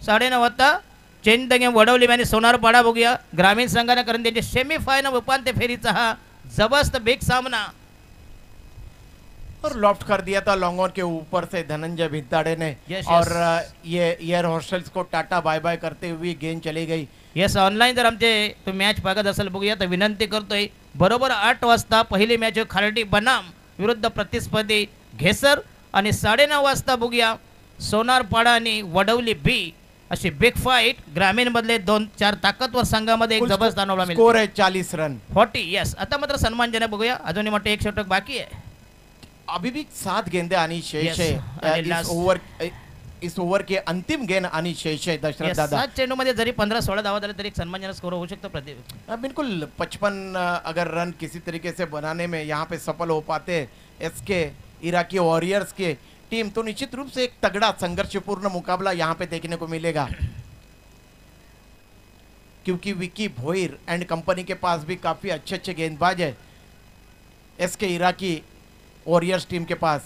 9:30 वाजता चेंज द गेम वडवली आणि सोनारपाडा बघूया ग्रामीण संघाने करून त्यांचे सेमीफायनल उपांत्य फेरीचा हा जबरदस्त बिग सामना और लॉफ्ट कर दिया था लॉन्ग ऑन के ऊपर से धनंजय भिंताड़े ने Yes, और yes. ये एयर हॉस्टल्स को टाटा बाय बाय करते हुए गेंद चली गई. येस ऑनलाईन जर आमचे तुम्ही मॅच बघत असाल बघूया तर विनंती करतोय बरोबर 8 वाजता पहिली मॅच खार्डी बनाम विरुद्ध प्रतिस्पर्धी घेसर आणि 9:30 वाजता बघूया सोनारपाडा आणि वडवली बी अशी बिग फाईट ग्रामीण मधले 2-4 ताकदवर संघामध्ये एक कुल जबरदस्त अनुभव मिळतो स्कोर है 40 रन. 40 यस आता मात्र सन्मानजनक बघूया अजूनही मोठे एक षटक बाकी आहे अभी भी 7 गेंदे आनी शेष Yes, है. आणि इस ओवर के अंतिम गेंद आनी शेष है दशरथ Yes, दादा. 7 चेंडूमध्ये जरी 15-16 धावा झाले तरी एक सन्मानजनक स्कोर होऊ शकतो प्रदीप बिल्कुल 55 अगर रन किसी तरीके से बनाने में यहाँ पे सफल हो पाते एसके इराकी वॉरियर्स के टीम तो निश्चित रूप से एक तगड़ा संघर्षपूर्ण मुकाबला यहाँ पे देखने को मिलेगा क्योंकि विकी भोईर एंड कंपनी के पास भी काफी अच्छे अच्छे गेंदबाज है एसके इराकी वॉरियर्स टीम के पास.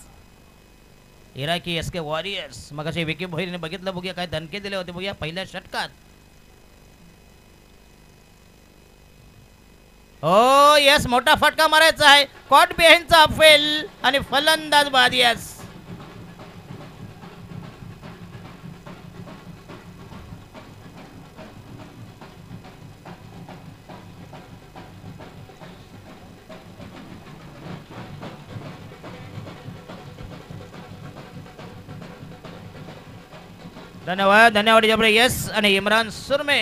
इराकी एसके वॉरियर्स मग असे विकी भोईरने बघितलं बघूया काय धनके दिले होते बघूया पहिल्या षटकात हो यस मोठा फटका मारायचा आहे कॉट बिहाइंडचा फेल आणि फलंदाज बाद यस धन्यवाद धन्यवाद जबरे यस आणि इम्रान सुरमे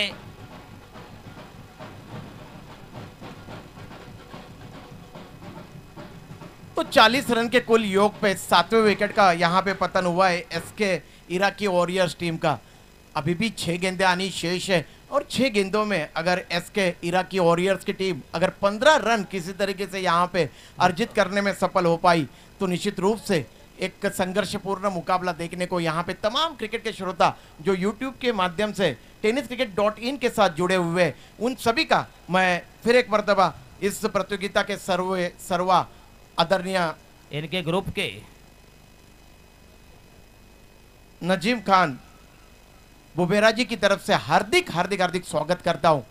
तो 40 रन के कुल योग पे 7वें विकेट का यहाँ पे पतन हुआ है एसके इराकी वॉरियर्स टीम का. अभी भी 6 गेंदें आनी शेष है और 6 गेंदों में अगर एसके इराकी वॉरियर्स की टीम अगर 15 रन किसी तरीके से यहाँ पे अर्जित करने में सफल हो पाई तो निश्चित रूप से एक संघर्षपूर्ण मुकाबला देखने को यहाँ पे तमाम क्रिकेट के श्रोता जो यूट्यूब के माध्यम से tenniscricket.in के साथ जुड़े हुए हैं, उन सभी का मैं फिर एक मर्तबा इस प्रतियोगिता के सर्वा आदरणीय इनके ग्रुप के नजीम खान बुबेरा जी की तरफ से हार्दिक हार्दिक हार्दिक स्वागत करता हूं.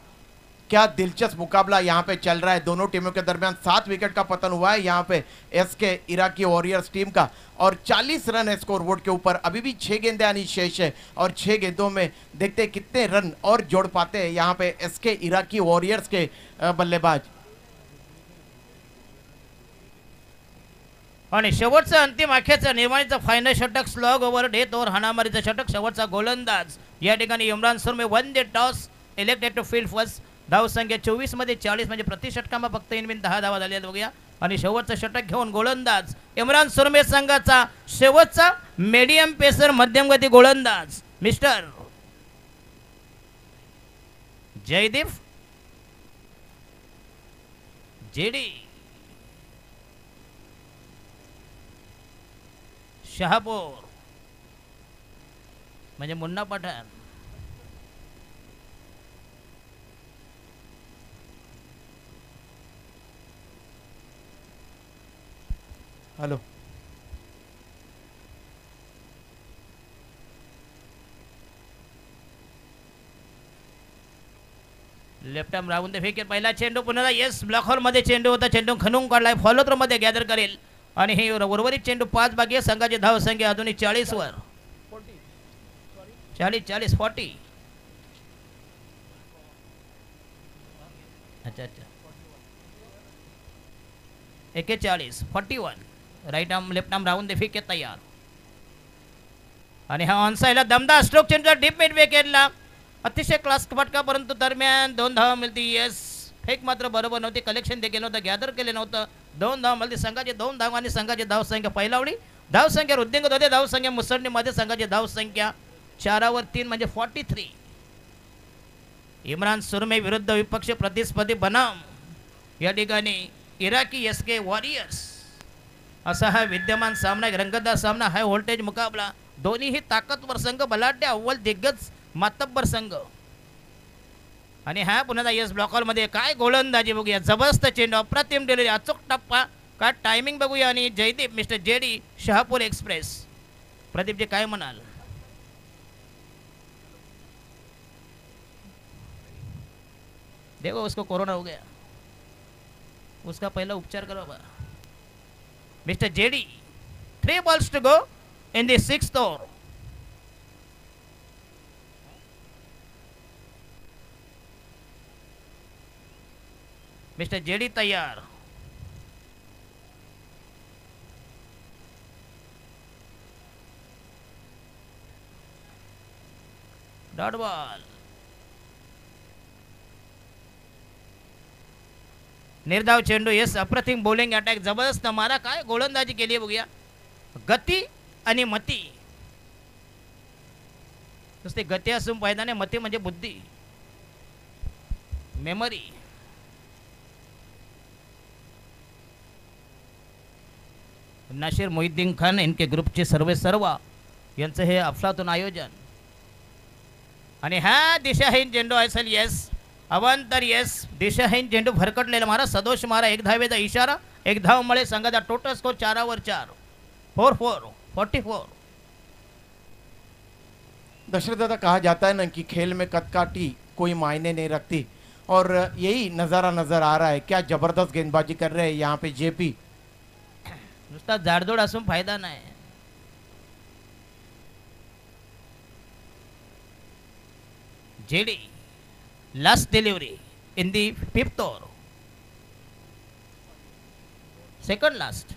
क्या दिलचस्प मुकाबला यहाँ पे चल रहा है दोनों टीमों के दरमियान. 7 विकेट का पतन हुआ है यहाँ पे एसके इराकी वॉरियर्स टीम का और 40 रन है स्कोर बोर्ड के ऊपर. अभी भी 6 गेंदें आनी शेष है और 6 गेंदों में देखते हैं कितने रन और जोड़ पाते हैं यहाँ पे एसके इराकी वॉरियर्स के बल्लेबाज. आणि शेवटचं अंतिम अखेरचं निर्माणीचं फायनल षटक स्लॉग ओव्हर डेथ ओव्हर हाणामारीचं षटक शेवटचा गोलंदाज या ठिकाणी Imran Surme won the toss elected to field first. धावसंख्या 24 मध्ये 40 म्हणजे प्रति षटकामा फक्त इनबिन 10 धावा झाल्या बघूया आणि शेवटचं षटक घेऊन गोलंदाज इम्रान सुरमे संघाचा शेवटचा मीडियम पेसर मध्यम गती गोलंदाज मिस्टर जयदीप जेडी शहापूर म्हणजे Munna Pathan. Hello left arm राहून ते फेकेल पहिला चेंडू पुन्हा येस ब्लॉक हॉल मध्ये चेंडू होता चेंडू खणून काढलाय फॉलो थ्रो मध्ये गॅदर करेल आणि हे उर्वरित चेंडू 5 बाकी संघाची धाव संख्या अजूनही 40 वर 40 अच्छा 41 राईट आर्म लेफ्ट आर्म राहून ते फेके तयार आणि हा ऑनसाइडला दमदार स्ट्रोक चेंडू डीप मिड विकेटला अतिशय क्लास फटका परंतु दरम्यान 2 धावा मिळतील. येस फेक मात्र बरोबर नव्हती, कलेक्शन देखील नव्हतं, गॅदर केले नव्हतं. 2 धावांमध्ये संघाचे 2 धाव आणि संघाची धावसंख्या पहिलावडी. धावसंख्या वृद्धिंगत होते, धावसंख्या मुसळणीमध्ये संघाची धावसंख्या 4वर 3 म्हणजे 43. इम्रान सुरमे विरुद्ध विपक्ष प्रतिस्पर्धी बनाम या ठिकाणी इराकी SK वॉरियर्स असा हा विद्यमान सामना, रंगतदार सामना, हाय व्होल्टेज मुकाबला. दोन्हीही ताकदवर संघ, बलाढ्य अव्वल दिग्गज मातब्बर संघ. आणि हा पुन्हा यस ब्लॉक हॉलमध्ये काय गोलंदाजी बघूया, जबरदस्त चेंडू, अप्रतिम डिलिव्हरी, अचूक टप्पा, काय टायमिंग बघूया. आणि Jaydeep mister JD Shahapur express. प्रदीपजी काय म्हणाल? देखो उसको कोरोना हो गया, उसका पहला उपचार करो बा. Mister JD 3 balls to go in the 6th over. Mister JD तैयार. Dot ball. निर्धाव चेंडू. यस, अप्रतिम बॉलिंग अटॅक, जबरदस्त मारा, काय गोलंदाजी केली आहे बघूया. गती आणि मती, नुसती गती असून फायदा नाही, मती म्हणजे बुद्धी, मेमरी. नाशिर मोहिद्दीन खान इनके ग्रुपचे सर्व यांचं हे अफलातून आयोजन. आणि हा दिशाहीन चेंडू असेल. यस, अवांतर. यस, दिशाहीन चेंडू भरकटलेला मारा, सदोष मारा, 1 धावेचा इशारा, 1 धाव मिळे. संघाचा टोटल स्कोर 4वर 4 44. दशरथ दादा, कहा जाता है ना कि खेल में कदकाठी कोई मायने नहीं रखती, और यही नज़ारा नज़र आ रहा है. क्या जबरदस्त गेंदबाजी कर रहे हैं यहाँ पे JP. नुसता जाडजोड असून फायदा नाही. JD last delivery in the 5th over, second last.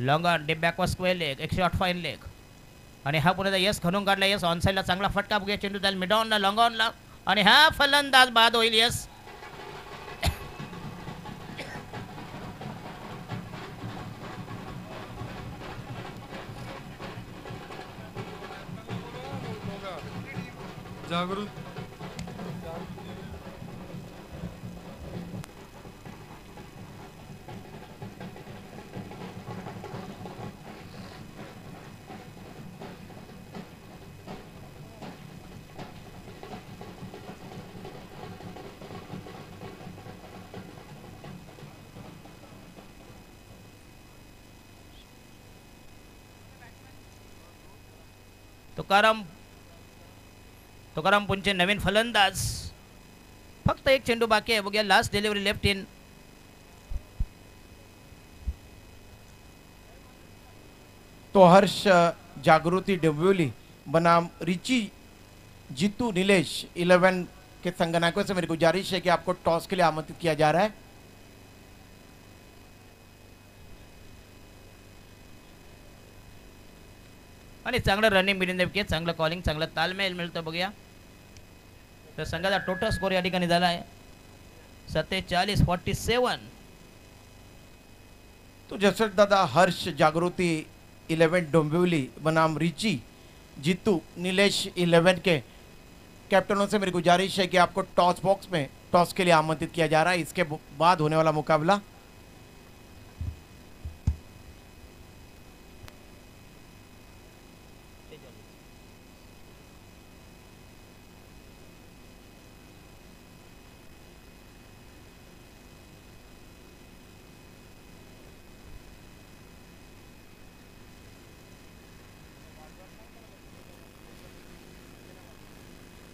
Long on deep backward square leg, एक शॉट फाईन लेग. आणि हा पुढे यस खणून काढला. यस, ऑन साईडला चांगला फटका बघूया. चेंडू जाईल मिड ऑनला, लॉंग ऑनला, आणि हा फलंदाज बाद होईल. यस, जागृत. तुकाराम पुंचे नवीन फलंदाज. फक्त एक चेंडू बाकी आहे बघूया. Last delivery left in. तो हर्ष जागृति डोंबिवली बनाम रिची जीतू नीलेश 11 के संगनायकों से मेरी गुजारिश है कि आपको टॉस के लिए आमंत्रित किया जा रहा है. आणि चांगलं रनिंग बिनिंग विकेट, चांगलं कॉलिंग, चांगलं तालमेल मिळतं बघूया. तर संघाचा टोटल स्कोर या ठिकाणी झाला आहे 47-47. तो जसरथ दादा, हर्ष जागृति 11 डोंबिवली बनाम रिची जीतू नीलेश 11 के कैप्टनों से मेरी गुजारिश है कि आपको टॉस बॉक्स में टॉस के लिए आमंत्रित किया जा रहा है. इसके बाद होने वाला मुकाबला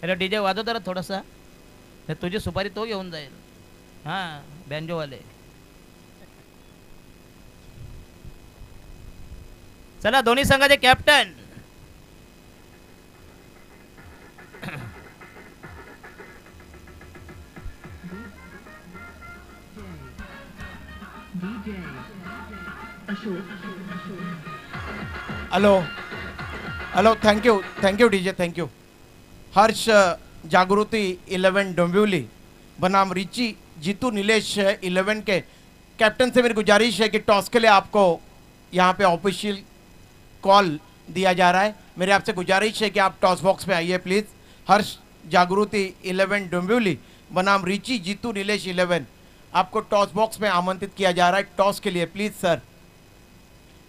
अरे DJ वाजव तर थोडासा, तुझी सुपारी तो घेऊन जाईल. हां, बँजोवाले. चला, दोन्ही संघाचे captain. Hello hello, thank you DJ, thank you. Harsh Jagruti 11 Dombivli बनाम रिची जीतू नीलेश 11 के कैप्टन से मेरी गुजारिश है कि टॉस के लिए आपको यहाँ पे ऑफिशियल कॉल दिया जा रहा है। मेरे आपसे गुजारिश है कि आप टॉस बॉक्स में आइए प्लीज। हर्ष जागृति 11 डोंबिवली बनाम रिची जीतू नीलेश 11, आपको टॉस बॉक्स में आमंत्रित किया जा रहा है टॉस के लिए प्लीज सर।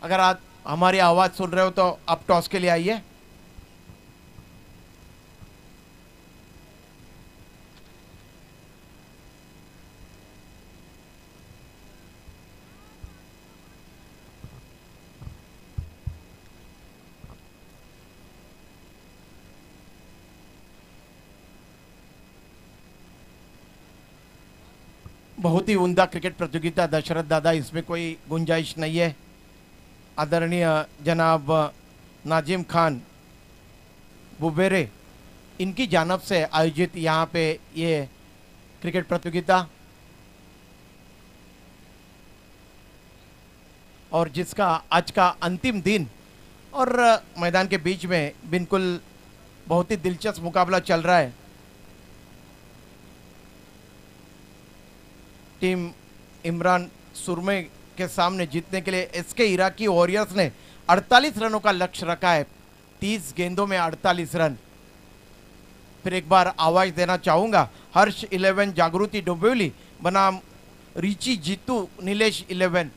अगर आप हमारी आवाज़ सुन रहे हो तो आप टॉस के लिए आइए। बहुत ही उम्दा क्रिकेट प्रतियोगिता दशरथ दादा, इसमें कोई गुंजाइश नहीं है। आदरणीय जनाब नाजिम खान बुबेरे, इनकी जानब से आयोजित यहाँ पे ये क्रिकेट प्रतियोगिता, और जिसका आज का अंतिम दिन और मैदान के बीच में बिल्कुल बहुत ही दिलचस्प मुकाबला चल रहा है। टीम इमरान सुरमे के सामने जीतने के लिए एसके इराकी वॉरियर्स ने 48 रनों का लक्ष्य रखा है। 30 गेंदों में 48 रन। फिर एक बार आवाज देना चाहूंगा, हर्ष 11 जागृति डोंबिवली बनाम रिची जीतू नीलेश 11।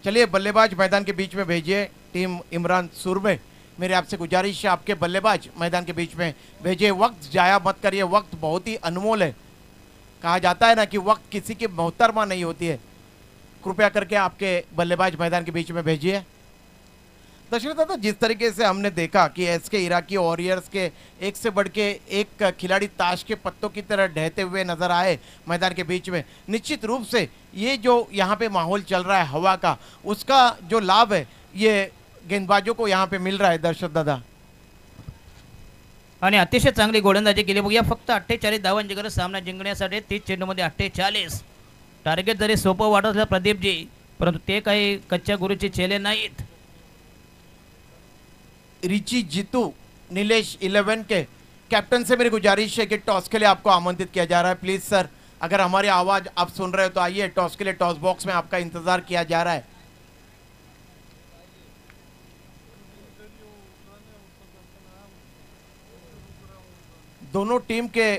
चलिए बल्लेबाज मैदान के बीच में भेजिए। टीम इमरान सुरमे, मेरे आपसे गुजारिश है आपके बल्लेबाज मैदान के बीच में भेजिए। वक्त जाया मत करिए, वक्त बहुत ही अनमोल है। कहा जाता है ना कि वक्त किसी की मोहतरमा नहीं होती है। कृपया करके आपके बल्लेबाज मैदान के बीच में भेजिए। दशरथ दादा, जिस तरीके से हमने देखा कि एसके इराकी वॉरियर्स के एक से बढ़ के एक खिलाड़ी ताश के पत्तों की तरह ढहते हुए नजर आए मैदान के बीच में, निश्चित रूप से ये जो यहाँ पे माहौल चल रहा है हवा का, उसका जो लाभ है ये गेंदबाजों को यहाँ पे मिल रहा है दशरथ दादा। आणि अतिशय चांगली गोलंदाजी केली बघूया। फक्त 48 धावांची गरज सामना जिंकण्यासाठी। 30 चेंडूमध्ये 48 टार्गेट जरी सोपं वाटत असलं प्रदीपजी, परंतु ते काही कच्च्या गुरुचे चेले नाहीत। रिची जीतू नीलेश 11 के कैप्टन से मेरी गुजारिश है कि टॉस के लिए आपको आमंत्रित किया जा रहा है प्लीज सर। अगर हमारी आवाज आप सुन रहे हो तो आइए टॉस के लिए। टॉस बॉक्स में आपका इंतजार किया जा रहा है। दोनों टीम के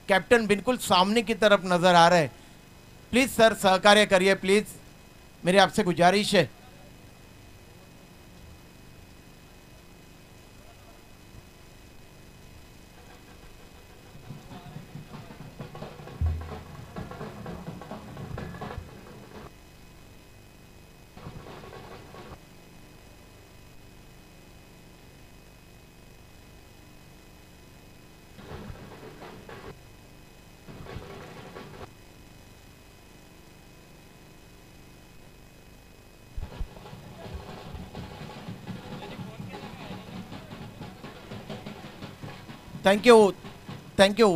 कैप्टन बिल्कुल सामने की तरफ नजर आ रहे हैं। प्लीज सर सहकार्य करिए प्लीज, मेरी आपसे गुजारिश है। थैंक यू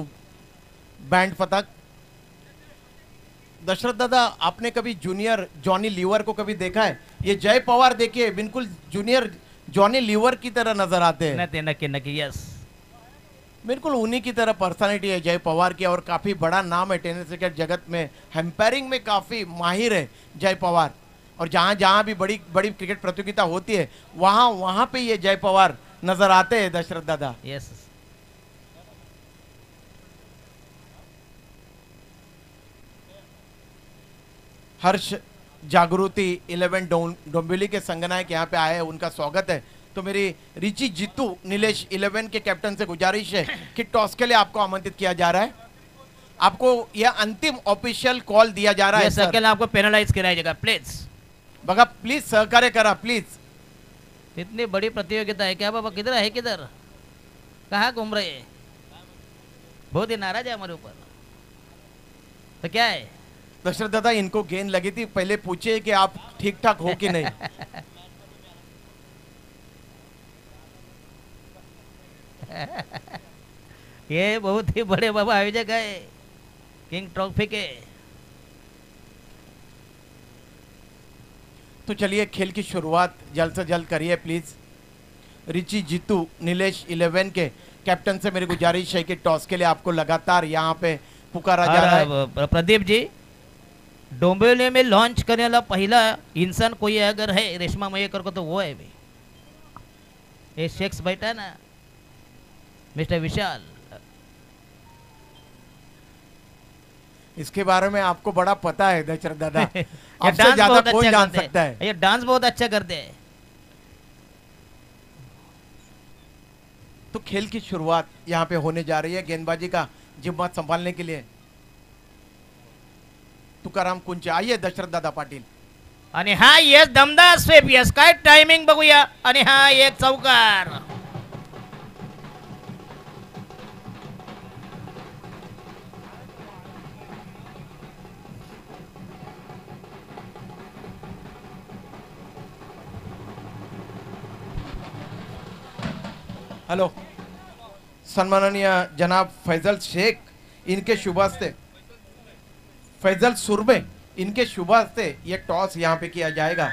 बैंड पतक। दशरथ दादा, आपने कभी जूनियर जॉनी लीवर को कभी देखा है? ये जय पवार देखिए, बिल्कुल जूनियर जॉनी लीवर की तरह नजर आते हैं। नक्की नक्की यस, बिल्कुल उन्हीं की तरह पर्सनालिटी है जय पवार की, और काफी बड़ा नाम है टेनिस क्रिकेट जगत में। एम्पायरिंग में काफी माहिर है जय पवार, और जहां जहां भी बड़ी बड़ी क्रिकेट प्रतियोगिता होती है वहां वहां पे ये जय पवार नजर आते हैं दशरथ दादा। यस। हर्ष जागृति 11 डोंबिवली के संगनायक यहाँ पे आए हैं, उनका स्वागत है। तो मेरी रिची जीतू नीलेश 11 के कैप्टन से गुजारिश है कि टॉस के लिए आपको आमंत्रित किया जा रहा है। आपको यह अंतिम ऑफिशियल कॉल दिया जा रहा है सर। सर आपको पेनलाइज कराई जाएगा प्लीज। बघा प्लीज सहकार्य करा प्लीज। इतनी बड़ी प्रतियोगिता है क्या बाबा? किधर है, किधर कहाँ घूम रहे हैं? बहुत ही नाराज है हमारे ऊपर, तो क्या है? दशरथ दादा, इनको गेंद लगी थी, पहले पूछे कि आप ठीक ठाक हो कि नहीं। ये बहुत ही बड़े बाबा आयोजक है किंग ट्रॉफी के। तो चलिए खेल की शुरुआत जल्द से जल्द करिए प्लीज। रिची जीतू नीलेश 11 के कैप्टन से मेरी गुजारिश है कि टॉस के लिए आपको लगातार यहाँ पे पुकारा जा रहा है। प्रदीप जी, डोंबिवली में लॉन्च करने वाला पहला इंसान कोई अगर है रेशमा मयेकर को तो वो है भाई, ये शेख्स बैठा है ना मिस्टर विशाल। इसके बारे में आपको बड़ा पता है दशरथ दादा। ये आपसे डांस ज्यादा बहुत कौन अच्छा जान करते सकता हैं, है। ये डांस बहुत अच्छा करते हैं। तो खेल की शुरुआत यहाँ पे होने जा रही है। गेंदबाजी का जिम्मा संभालने के लिए तुकाराम कुंचे, आइए दशरथ दादा पाटील। आणि हा यस दमदार स्वेप, यस काय टायमिंग बघूया। आणि हा एक चौकार। हेलो, सम्माननीय जनाब फैजल शेख, इनके शुभ हस्ते, फैजल सुरमे, इनके शुभ हस्ते ये टॉस यहाँ पे किया जाएगा।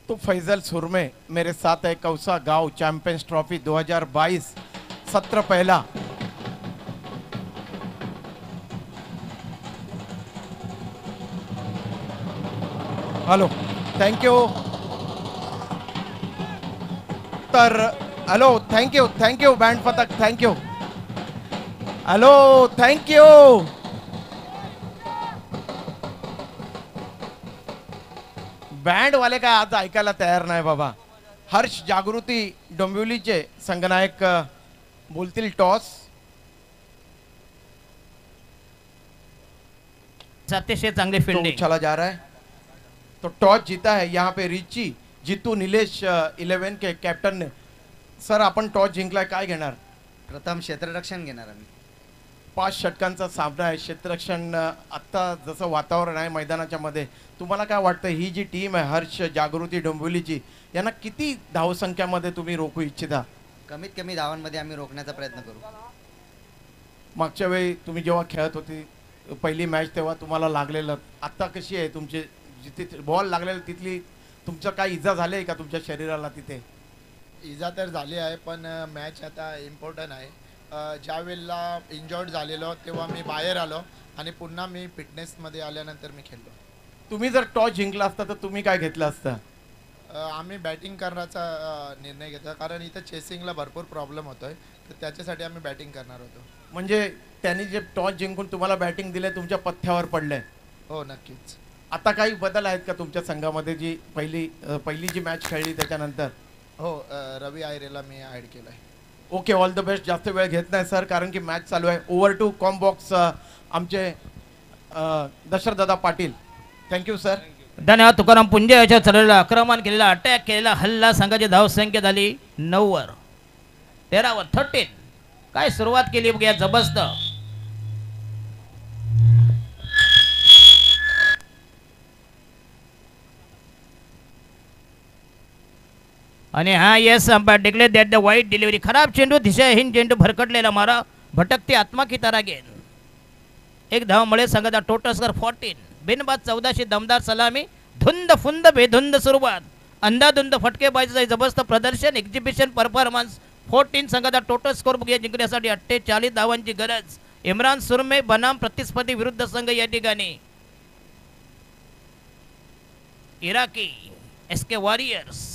तो फैजल सुरमे मेरे साथ है। कौसा गांव चैंपियंस ट्रॉफी 2022 सत्र पहला। Hello, thank you. तर हेलो, थैंक यू बैंड पथक, thank you. Hello, thank you. Band वाले काय आज ऐकायला तयार नाही बाबा। हर्ष जागृती डोंबिवलीचे संघनायक बोलतील टॉस। अतिशय चांगली तो फील्डिंग। उछाला जा रहा है। तो टॉस जीता है यहाँ पे रिची जीतू नीलेश 11 के कैप्टन ने। सर, आपण टॉस जिंकलाय, काय घेणार? प्रथम क्षेत्ररक्षण घेणार आम्ही। 5 षटकांचा सामना आहे। क्षेत्ररक्षण आता जसं वातावरण आहे मैदानाच्या मध्ये, तुम्हाला काय वाटतं ही जी टीम आहे हर्ष जागृती डोंबिवलीची, यांना किती धावसंख्यामध्ये तुम्ही रोखू इच्छिता? कमीत कमी धावांमध्ये आम्ही रोखण्याचा प्रयत्न करू। मागच्या वेळी तुम्ही जेव्हा खेळत होती पहिली मॅच तेव्हा तुम्हाला लागलेलं, आता कशी आहे तुमची जिथे बॉल लागलेला तिथली तुमचं काय इजा झाली आहे का तुमच्या शरीराला तिथे? इजा तर झाली आहे, पण मॅच आता इम्पॉर्टंट आहे। ज्या वेळेला इंजॉर्ड झालेलो तेव्हा मी बाहेर आलो आणि पुन्हा मी फिटनेसमध्ये आल्यानंतर मी खेळलो। तुम्ही जर टॉस जिंकला असता तर तुम्ही काय घेतलं असतं? आम्ही बॅटिंग करण्याचा निर्णय घेतला, कारण इथं चेसिंगला भरपूर प्रॉब्लेम होतोय, तर त्याच्यासाठी आम्ही बॅटिंग करणार होतो। म्हणजे त्यांनी जे टॉस जिंकून तुम्हाला बॅटिंग दिले तुमच्या पथ्यावर पडले? हो, नक्कीच। आता काही बदल आहेत का तुमच्या संघामध्ये? जी पहिली जी मॅच खेळली त्याच्यानंतर? हो, रवी आयरेला मी ॲड केलं आहे। Okay, all the best. जास्त वेळ घेत नाही सर, कारण की मॅच चालू आहे। ओव्हर टू कॉम बॉक्स आमचे दशरथ दादा पाटील। Thank you sir. धन्यवाद तुकाराम पुंजे याच्या चाललेला आक्रमण केलेला अटॅक केलेला हल्ला संघाची धावसंख्या झाली 9 वर, 13 वर 13। काय सुरुवात केली बघूया जबरदस्त। आणि हा yes umpire declare that the white delivery. खराब चेंडू, दिशाहीन चेंडू, भरकटलेला मारा, भटकती आत्मा की तारा गेंद। एक धाव मुळे संघाचा टोटल स्कोर 14। बिनबाद 14शी दमदार सलामी, धुंद फुंद बेधुंद सुरुवात, अंधाधुंद फटकेबाजीचं जबरदस्त प्रदर्शन, एक्झिबिशन परफॉर्मन्स। 14 संघाचा टोटल स्कोर बघूया जिंकण्यासाठी 48 धावांची गरज। इम्रान सुरमे बनाम प्रतिस्पर्धी विरुद्ध संघ या ठिकाणी इराकी एसके वॉरियर्स।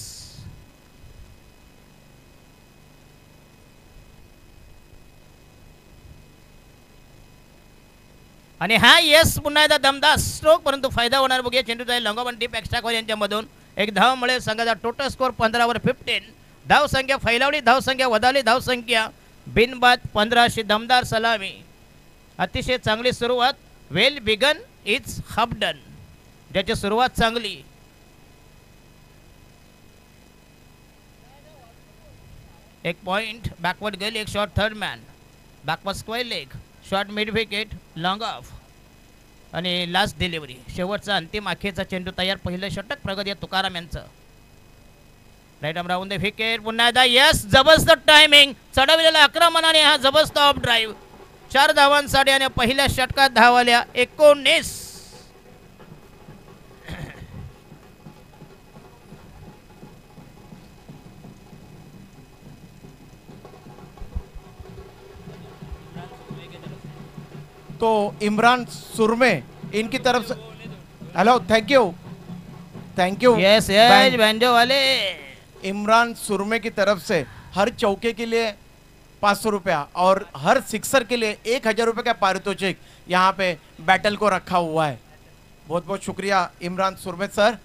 आणि हा यस पुन्हा एकदा दमदार स्ट्रोक, परंतु फायदा होणार बघूया चेंडू जाईल लॉंगॉन डीप एक्स्ट्रा कॉल यांच्यामधून। एक धाव मुळे संघाचा टोटल स्कोर 15 वर 15। धाव संख्या फैलावली, धाव संख्या वधाली, धाव संख्या बिनबाद 15शी दमदार सलामी। अतिशय चांगली सुरुवात। Well begun is half done, ज्याची सुरुवात चांगली। एक पॉइंट बॅकवर्ड गेली, एक shot third man, backward square leg, shot mid wicket, long of आणि लास्ट डिलिव्हरी। शेवटचा अंतिम आखेचा चेंडू तयार। पहिलं षटक प्रगती तुकाराम यांचं। Right arm round the wicket पुन्हा एकदा यस जबरदस्त टायमिंग चढवलेला आक्रमणाने हा जबरदस्त ऑफ ड्राईव्ह 4 धावांसाठी आणि पहिल्या षटकात धावल्या 19. तो इमरान सुरमे इनकी तरफ से hello thank you yes yes banjo वाले इमरान सुरमे की तरफ से हर चौके के लिए 500 रुपया और हर सिक्सर के लिए 1000 रुपये का पारितोषिक यहाँ पे बैटल को रखा हुआ है. बहुत बहुत शुक्रिया इमरान सुरमे सर.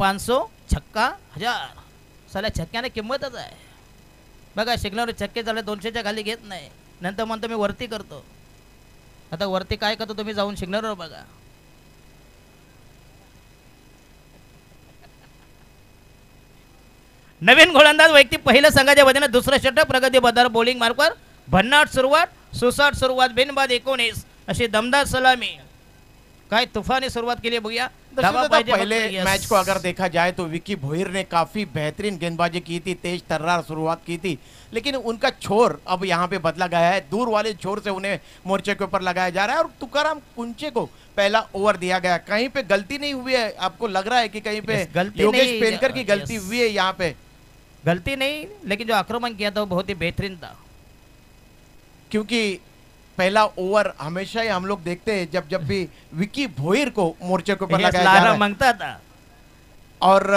500 छक्का 1000 साला छक्क्याने किंमतच आहे बघा. शिकणार छक्के झाले 200च्या खाली घेत नाही. नंतर म्हणतो मी वरती करतो. आता वरती काय करतो तुम्ही जाऊन शिकणार बघा. नवीन गोलंदाज वैयक्तिक पहिल्या संघाच्या वतीने दुसरं षटक प्रगती बदार बॉलिंग मार्कवर भन्नाट सुरुवात सुसाट सुरुवात बिनबाद 19 अशी दमदार सलामी. काय तुफानी सुरुवात केली बघूया. धावा पाहिजे पहले फक्त. Yes. मैच को अगर देखा जाए तो विकी भोईर ने काफी बेहतरीन गेंदबाजी की थी, तेज तर्रार शुरुआत की थी, लेकिन उनका छोर अब यहाँ पे बदला गया है. दूर वाले छोर से उन्हें मोर्चे के ऊपर लगाया जा रहा है और तुकाराम कुंचे को पहला ओवर दिया गया. कहीं पे गलती नहीं हुई है? आपको लग रहा है कि कहीं पे Yes, गलती योगेश नहीं, पेनकर की गलती yes. हुई है यहाँ पे? गलती नहीं, लेकिन जो आक्रमण किया था वो बहुत ही बेहतरीन था. क्योंकि पहला ओवर हमेशा ही हम लोग देखते हैं जब जब भी विकी भोईर को मोर्चे के ऊपर Yes, लगाया जा लारा रहा है. मांगता था. और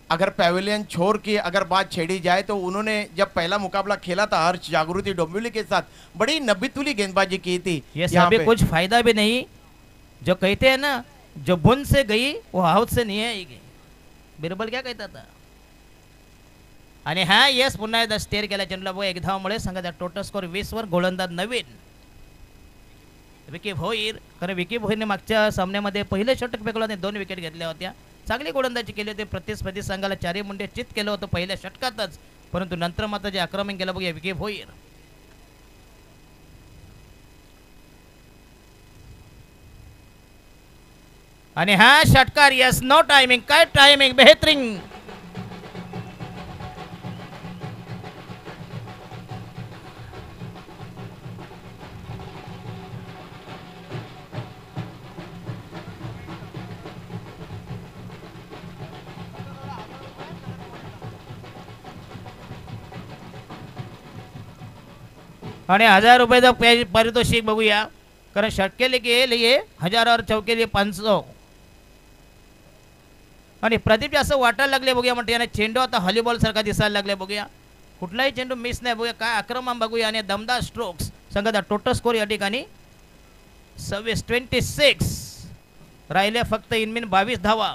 अगर पैवेलियन छोर की अगर बात छेड़ी जाए तो उन्होंने जब पहला मुकाबला खेला था हर्ष जागृति डोंबिवली के साथ बड़ी नब्बीतुली गेंदबाजी की थी. ये यहाँ अभी पे कुछ फायदा भी नहीं. जो कहते हैं ना जो बुन से गई वो हाउस से नहीं आएगी. बिरबल क्या कहता था. आणि हा यस पुन्हा एकदा स्टेअर केला चेंडूला बघा. 1 धावामुळे संघाचा टोटल स्कोर 20 वर. गोलंदाज नवीन विकी भोईर. कारण विकी भोईरने मागच्या सामन्यामध्ये पहिले षटक फेकलं आणि 2 विकेट घेतल्या होत्या. चांगली गोलंदाजी केली होती. प्रतिस्पर्धी संघाला 4 मुंडे चित केलं होतं पहिल्या षटकातच, परंतु नंतर मात्र जे आक्रमण केलं बघूया विकी भोईर. आणि हा षटकार यस नो टायमिंग. काय टायमिंग बेहतरीन. आणि 1000 रुपयाचं पारितोषिक बघूया. कारण षटके के लिए 1000 और चौके लिए 500. आणि प्रदीप असं वाटायला लागले बघूया. म्हणते याने चेंडू आता हॉलीबॉल सारखा दिसायला लागले बघूया. कुठलाही चेंडू मिस नाही बघूया. काय आक्रमण बघूया. आणि दमदार स्ट्रोक्स. संघाचा टोटल स्कोर या ठिकाणी 26 राहिले फक्त इनमिन 22 धावा.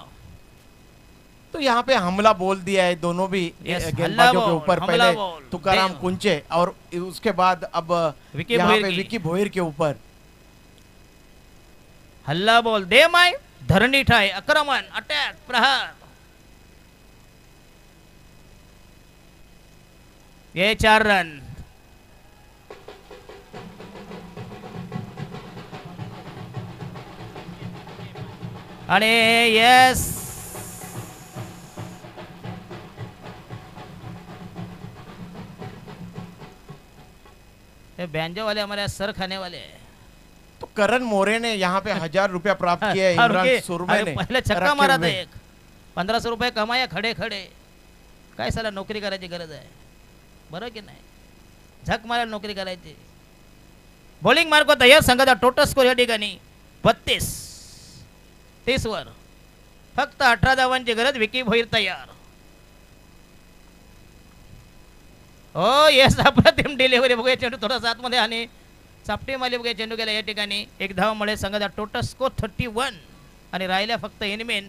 तो यहाँ पे हमला बोल दिया है दोनों भी Yes, गेंदबाजों के हमला ऊपर. बोल, पहले हमला बोल. तुकाराम दे- कुंचे और उसके बाद अब विकी यहाँ भोईर पे की. विकी भोईर के ऊपर. हल्ला बोल दे माय धरणी ठाय. आक्रमण अटॅक प्रहार. ये 4 रन. आणि यस ये बैंजो वाले हमारे सर खाने वाले हैं. तो करण मोरे ने यहाँ पे 1000 रुपया प्राप्त किया है और इमरान उनके- सुरमे अरे ने पहले छक्का रखे मारा था हुए. एक. 1500 रुपये कमाया खडे खडे. काय साला नोकरी करायची गरज आहे. बरं की नाही. झक मारायला नोकरी करायची. बॉलिंग मार्क तयार. संघाचा टोटल स्कोर या ठिकाणी 32 30 वर. फक्त 18 धावांची गरज. विकी भोईर तयार. हो येस अप्रतिम डिलिव्हरी बघूया. चेंडू थोडासा आतमध्ये आणि चापटी माली बघूया. चेंडू गेला या ठिकाणी. 1 धावामुळे संघाचा टोटल स्कोर 31 आणि राहिल्या फक्त इनमेन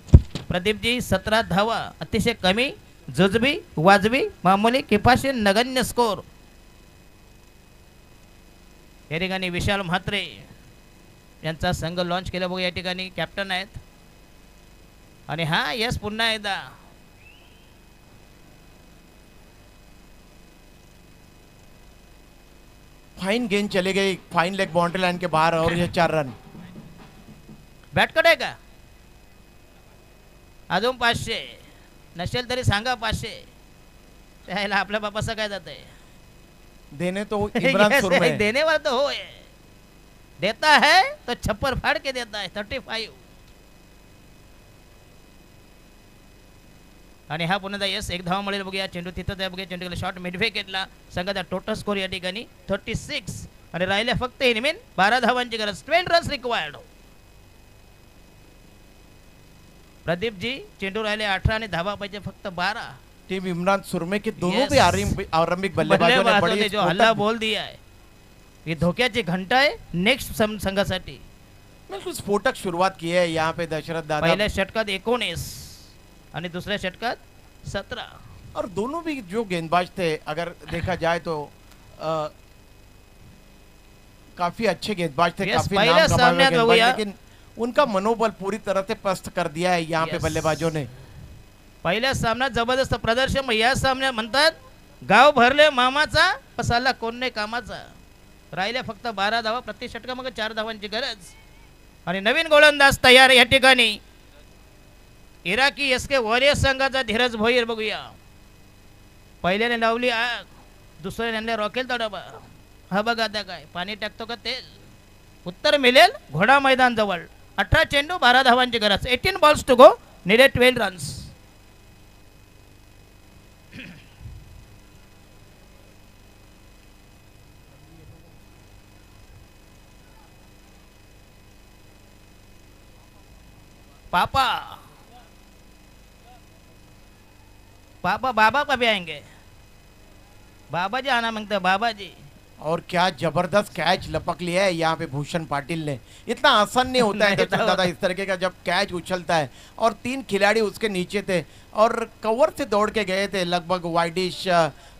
प्रदीपजी 17 धावा. अतिशय कमी जुजबी वाजबी मामूली किफाशी नगण्य स्कोर. या ठिकाणी विशाल म्हात्रे यांचा संघ लॉन्च केला बघूया. या ठिकाणी कॅप्टन आहेत. आणि हा यस पुन्हा एकदा फाइन गेंद चली गई. फाइन लेग बाउंड्री लाइन के बाहर और ये 4 रन. बॅट आहे का. अजून 500 नसेल तरी सांगा 500. त्याला आपल्या बापाचं काय जात आहे. देने तो इमरान सुरमे देने वाला तो हो है. देता है तो छप्पर फाड़ के देता है. 35. आणि हा पुन्हा यस एक धावा मिळेल बघूया. चेंडू तिथंच आहे बघूया. चेंडूला शॉट मिड विकेटला. संघाचा टोटल स्कोर या ठिकाणी 36 आणि राहिल्या फक्त इनिमिन 12 धावांची गरज. 12 रन्स रिक्वायर्ड. प्रदीप जी चेंडू राहिले 18 आणि धावा पाहिजे फक्त 12. टीम इमरान सुरमे के दोनों Yes. भी आरंभिक बल्लेबाजों ने बल्लेबाजों बड़ी ने जो हल्ला बोल दिया है ये धोक्याची घंटा आहे नेक्स्ट संघासाठी. बिल्कुल स्फोटक शुरुआत की है यहाँ पे दशरथ दादा. पहिल्या षटकात 19 आणि दुसऱ्या षटकात 17. और दोनों भी जो गेंदबाज थे अगर देखा जाए तो काफी अच्छे गेंदबाज थे. Yes, काफी पहले नाम कमाए हुए सामने गेंदबाज, बघूया. लेकिन उनका मनोबल पूरी तरह से पस्त कर दिया है यहाँ पे Yes. बल्लेबाजों ने. पहिल्या सामन्यात जबरदस्त प्रदर्शन. मग या सामन्यात म्हणतात गाव भरले मामाचा पसाला कोण नाही कामाचा. राहिल्या फक्त 12 धावा. प्रति षटकामध्ये 4 धावांची गरज. आणि नवीन गोलंदाज तयार या ठिकाणी इराकी एसके वॉरियर्स संघाचा धीरज भोईर बघूया. पहिल्याने लावली आग. दुसऱ्याने आणले रॉकेल तडबा. हा बघा आता काय पाणी टाकतो का तेल. उत्तर मिळेल घोडा मैदान जवळ. 18 चेंडू 12 धावांची गरज. 18 balls to go. Needed 12 runs. पापा पापा बाबा कभी आएंगे. बाबा जी आना मांगते बाबा जी. और क्या जबरदस्त कैच लपक लिया है यहाँ पे भूषण पाटिल ने. इतना आसान नहीं होता है नहीं दशरथ तो- दादा इस तरीके का जब कैच उछलता है. और 3 खिलाड़ी उसके नीचे थे और कवर से दौड़ के गए थे लगभग वाइडिश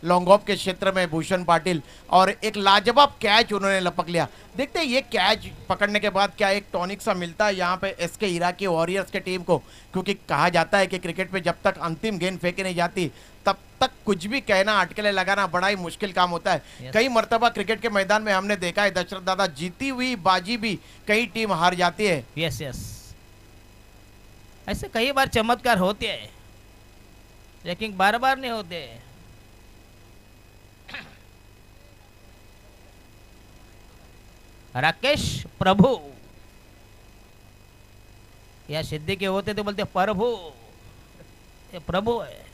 लॉन्ग ऑफ के क्षेत्र में भूषण पाटिल. और एक लाजवाब कैच उन्होंने लपक लिया. देखते हैं ये कैच पकड़ने के बाद क्या एक टॉनिक सा मिलता है यहाँ पे एसके इराकी वॉरियर्स के टीम को. क्योंकि कहा जाता है कि क्रिकेट में जब तक अंतिम गेंद फेंकी नहीं जाती तब तक कुछ भी कहना अटकलें लगाना बड़ा ही मुश्किल काम होता है. Yes. कई मर्तबा क्रिकेट के मैदान में हमने देखा है दशरथ दादा जीती हुई बाजी भी कई टीम हार जाती है. यस यस ऐसे कई बार चमत्कार होते हैं लेकिन बार बार नहीं होते. राकेश प्रभु या सिद्धि के होते तो बोलते प्रभु. ये प्रभु है.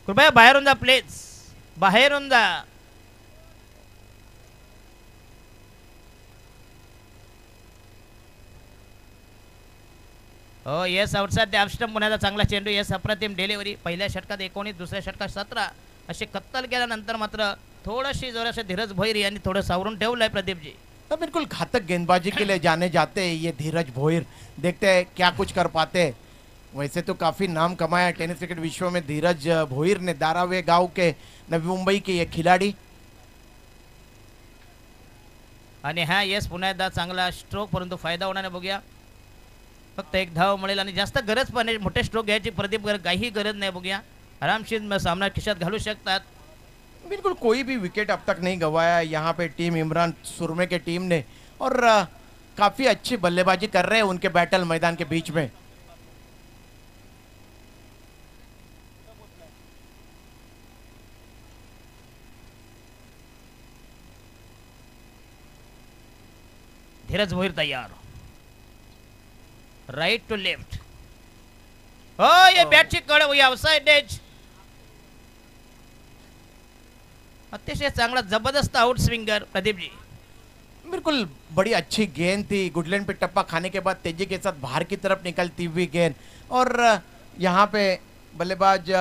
कृपया बाहेरून जा प्लीज. बाहेरून जा. हो येस आउटसाइड द ऑफस्टंप. पुण्याचा चांगला चेंडू. येस अप्रतिम डिलिव्हरी. पहिल्या षटकात 19 दुसऱ्या षटकात 17 असे कत्तल केल्यानंतर मात्र थोडीशी जोराशी धीरज भोईर यांनी थोडं सावरून ठेवलंय प्रदीपजी. तो बिल्कुल घातक गेंदबाजी के लिए जाने जाते हैं ये धीरज भोईर. देखते हैं क्या कुछ कर पाते हैं. वैसे तो काफी नाम कमाया टेनिस क्रिकेट विश्व में धीरज भोईर ने. धारावे गांव के नवी मुंबई के ये खिलाड़ी. आणि हा येस पुन्हा एकदा चांगला स्ट्रोक परंतु फायदा होणार नाही. बघूया फक्त एक धाव मिळेल आणि जास्त गरज पण नाही. मोठे स्ट्रोक घ्यायची प्रदीप काही गरज नाही. बघूया आरामशीर सामना खिशात घालू शकतात. बिल्कुल कोई भी विकेट अब तक नहीं गंवाया यहाँ पे टीम इमरान सुरमे के टीम ने. और काफी अच्छी बल्लेबाजी कर रहे हैं उनके बैटल मैदान के बीच में. धीरज भोईर तयार. Right to left. हो ये बॅटची कड आउटसाइड एज. अतिशय चांगला जबरदस्त आउट स्विंगर प्रदीपजी. बिल्कुल बड़ी अच्छी गेंद थी. गुडलैंड पे टप्पा खाने के बाद तेजी के साथ बाहर की तरफ निकलती हुई गेंद. और यहाँ पे बल्लेबाज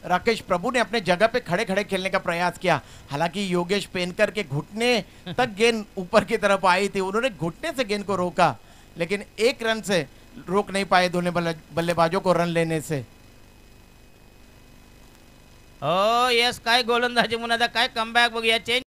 राकेश प्रभु ने अपने जगह पे खड़े खड़े खेलने का प्रयास किया. हालांकि योगेश पेनकर के घुटने तक गेंद ऊपर की तरफ आई थी. उन्होंने घुटने से गेंद को रोका लेकिन एक रन से रोक नहीं पाए दोनों बल्लेबाजों को रन लेने से. हो येस काय गोलंदाजी म्हणून आता काय कमबॅक बघूया. चेंज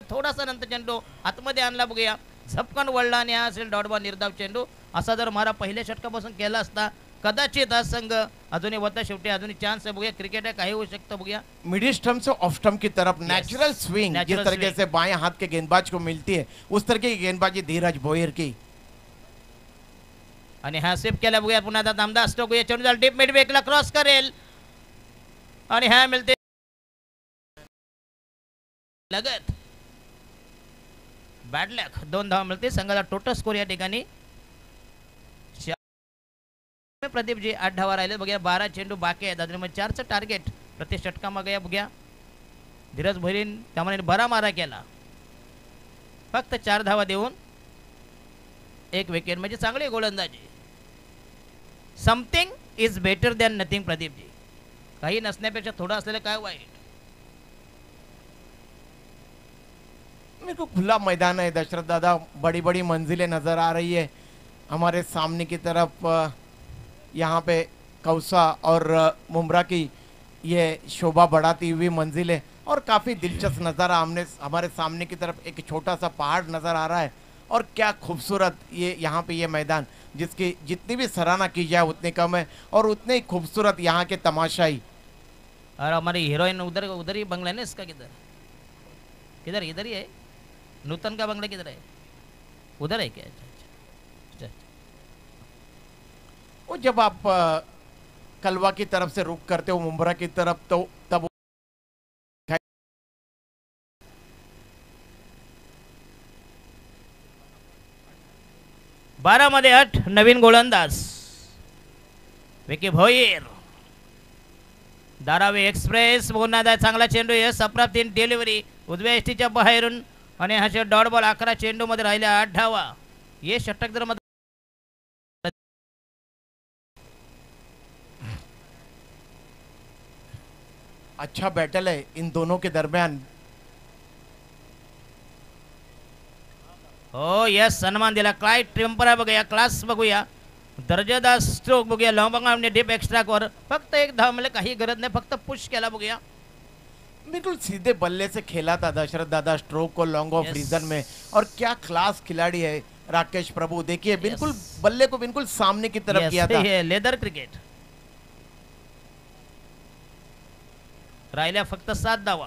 थोडासा नंतर चेंडू आतमध्ये आणला बघूया. झपकन वळला आणि हा असेल डॉट बॉल निर्धाव चेंडू. असा जर मारा पहिल्या षटकापासून केला असता कदाचित हा संघ अजूनही होता, शेवटी अजूनही चान्स आहे. बघूया क्रिकेट आहे, काही होऊ शकतं. बघूया मिडिल स्टम्प से ऑफ स्टम्प की तरफ नेचुरल स्विंग जिस natural तरीके swing. से बाएं हाथ के गेंदबाज को मिलती है उस तरह की गेंदबाजी धीरज भोयर की. आणि हा स्वीप केला. बघूया पुन्हा आता नामदार स्ट्रोक. या चेंडू डीप मिड विकेटला क्रॉस करेल आणि हा मिळते लगत. Bad luck. 2 धावा मिळते. संघाला टोटल स्कोर या ठिकाणी प्रदीपजी 8 धावा राहिले. बघूया 12 चेंडू बाकी आहेत. मग 4चं टार्गेट प्रति षटका मागे. बघूया धीरज भोईर त्यामुळे बरा मारा केला. फक्त 4 धावा देऊन 1 विकेट म्हणजे चांगली गोलंदाजी. Something is better than nothing. प्रदीपजी काही नसण्यापेक्षा थोडं असलेलं काय वाईट. मेरे को खुला मैदान है दशरथ दादा, बड़ी बड़ी मंजिलें नजर आ रही है हमारे सामने की तरफ. यहाँ पे कौसा और मुमरा की ये शोभा बढ़ाती हुई मंजिलें और काफ़ी दिलचस्प नज़ारा. हमारे सामने की तरफ एक छोटा सा पहाड़ नज़र आ रहा है और क्या खूबसूरत ये यहाँ पे ये मैदान, जिसकी जितनी भी सराहना की जाए उतनी कम है और उतने ही खूबसूरत यहाँ के तमाशाई. और हमारी हीरोइन उधर उधर ही बंगला है ना इसका. किधर किधर इधर ही है. नूतन का बंगला किधर है. उधर है क्या. अच्छा. वो जब आप कलवा की तरफ से रुख करते हो मुंब्रा की तरफ तो तब 12 मध्ये 8 नवीन गोलंदाज विकी भोईर. धारावी एक्सप्रेस बोलण्याचा चांगला चेंडू आहे. सप्राप 3 डिलिव्हरी उजव्या एसटीच्या बाहेरून आणि हा डॉट बॉल. 11 चेंडू मध्ये राहिल्या 8 धावा. ये षटक जर अच्छा बैटल है इन दोनों के दरमियान. हो यस सन्मान दिला. काय टेम्पर आहे बघूया. क्लास बघूया. दर्जेदार स्ट्रोक बघूया. लॉंग डीप एक्स्ट्रा वर. फक्त 1 धाव म्हणजे काही गरज नाही. फक्त पुश केला. बघूया बिल्कुल सीधे बल्ले से खेला था दशरथ दादा स्ट्रोक को लॉन्ग ऑफ रीजन में. और क्या क्लास खिलाड़ी है राकेश प्रभु. देखिए बिल्कुल बल्ले को बिल्कुल सामने की तरफ किया था. Leather cricket. राहिल्या फक्त 7 धावा.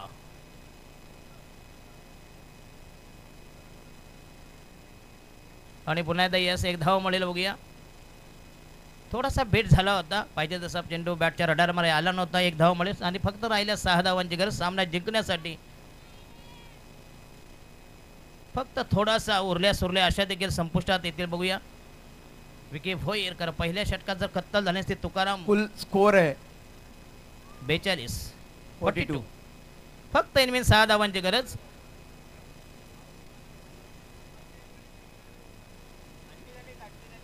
आणि पुन्हा एकदा यस 1 धाव मिळेल. बघूया थोडासा बेट झाला होता. पाहिजे तसा चेंडू बॅटच्या रडारमध्ये आला नव्हता. 1 धाव मिळेल आणि फक्त राहिल्या 6 धावांची गरज सामना जिंकण्यासाठी. फक्त थोडासा उरल्या सुरल्या अशा देखील संपुष्टात येतील. बघूया विकी भोईर. कर पहिल्या षटकात जर कत्तल झाले ते तुकाराम. फुल स्कोर है 42-42. फक्त इनमेन 6 धावांची गरज.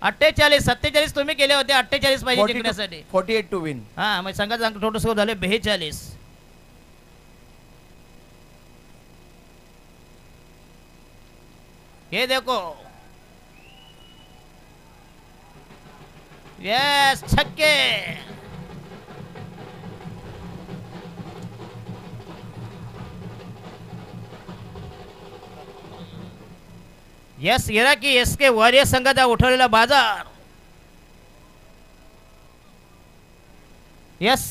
अठ्ठेचाळीस 47 तुम्ही केले होते. 48 पाहिजे जिंकण्यासाठी. 48 टू विन. हा मग संघाचा टोटल स्कोर झाले 42. ये देखो यस छक्के. यस इराकी एसके वॉरियर संघाचा उठवलेला बाजार. यस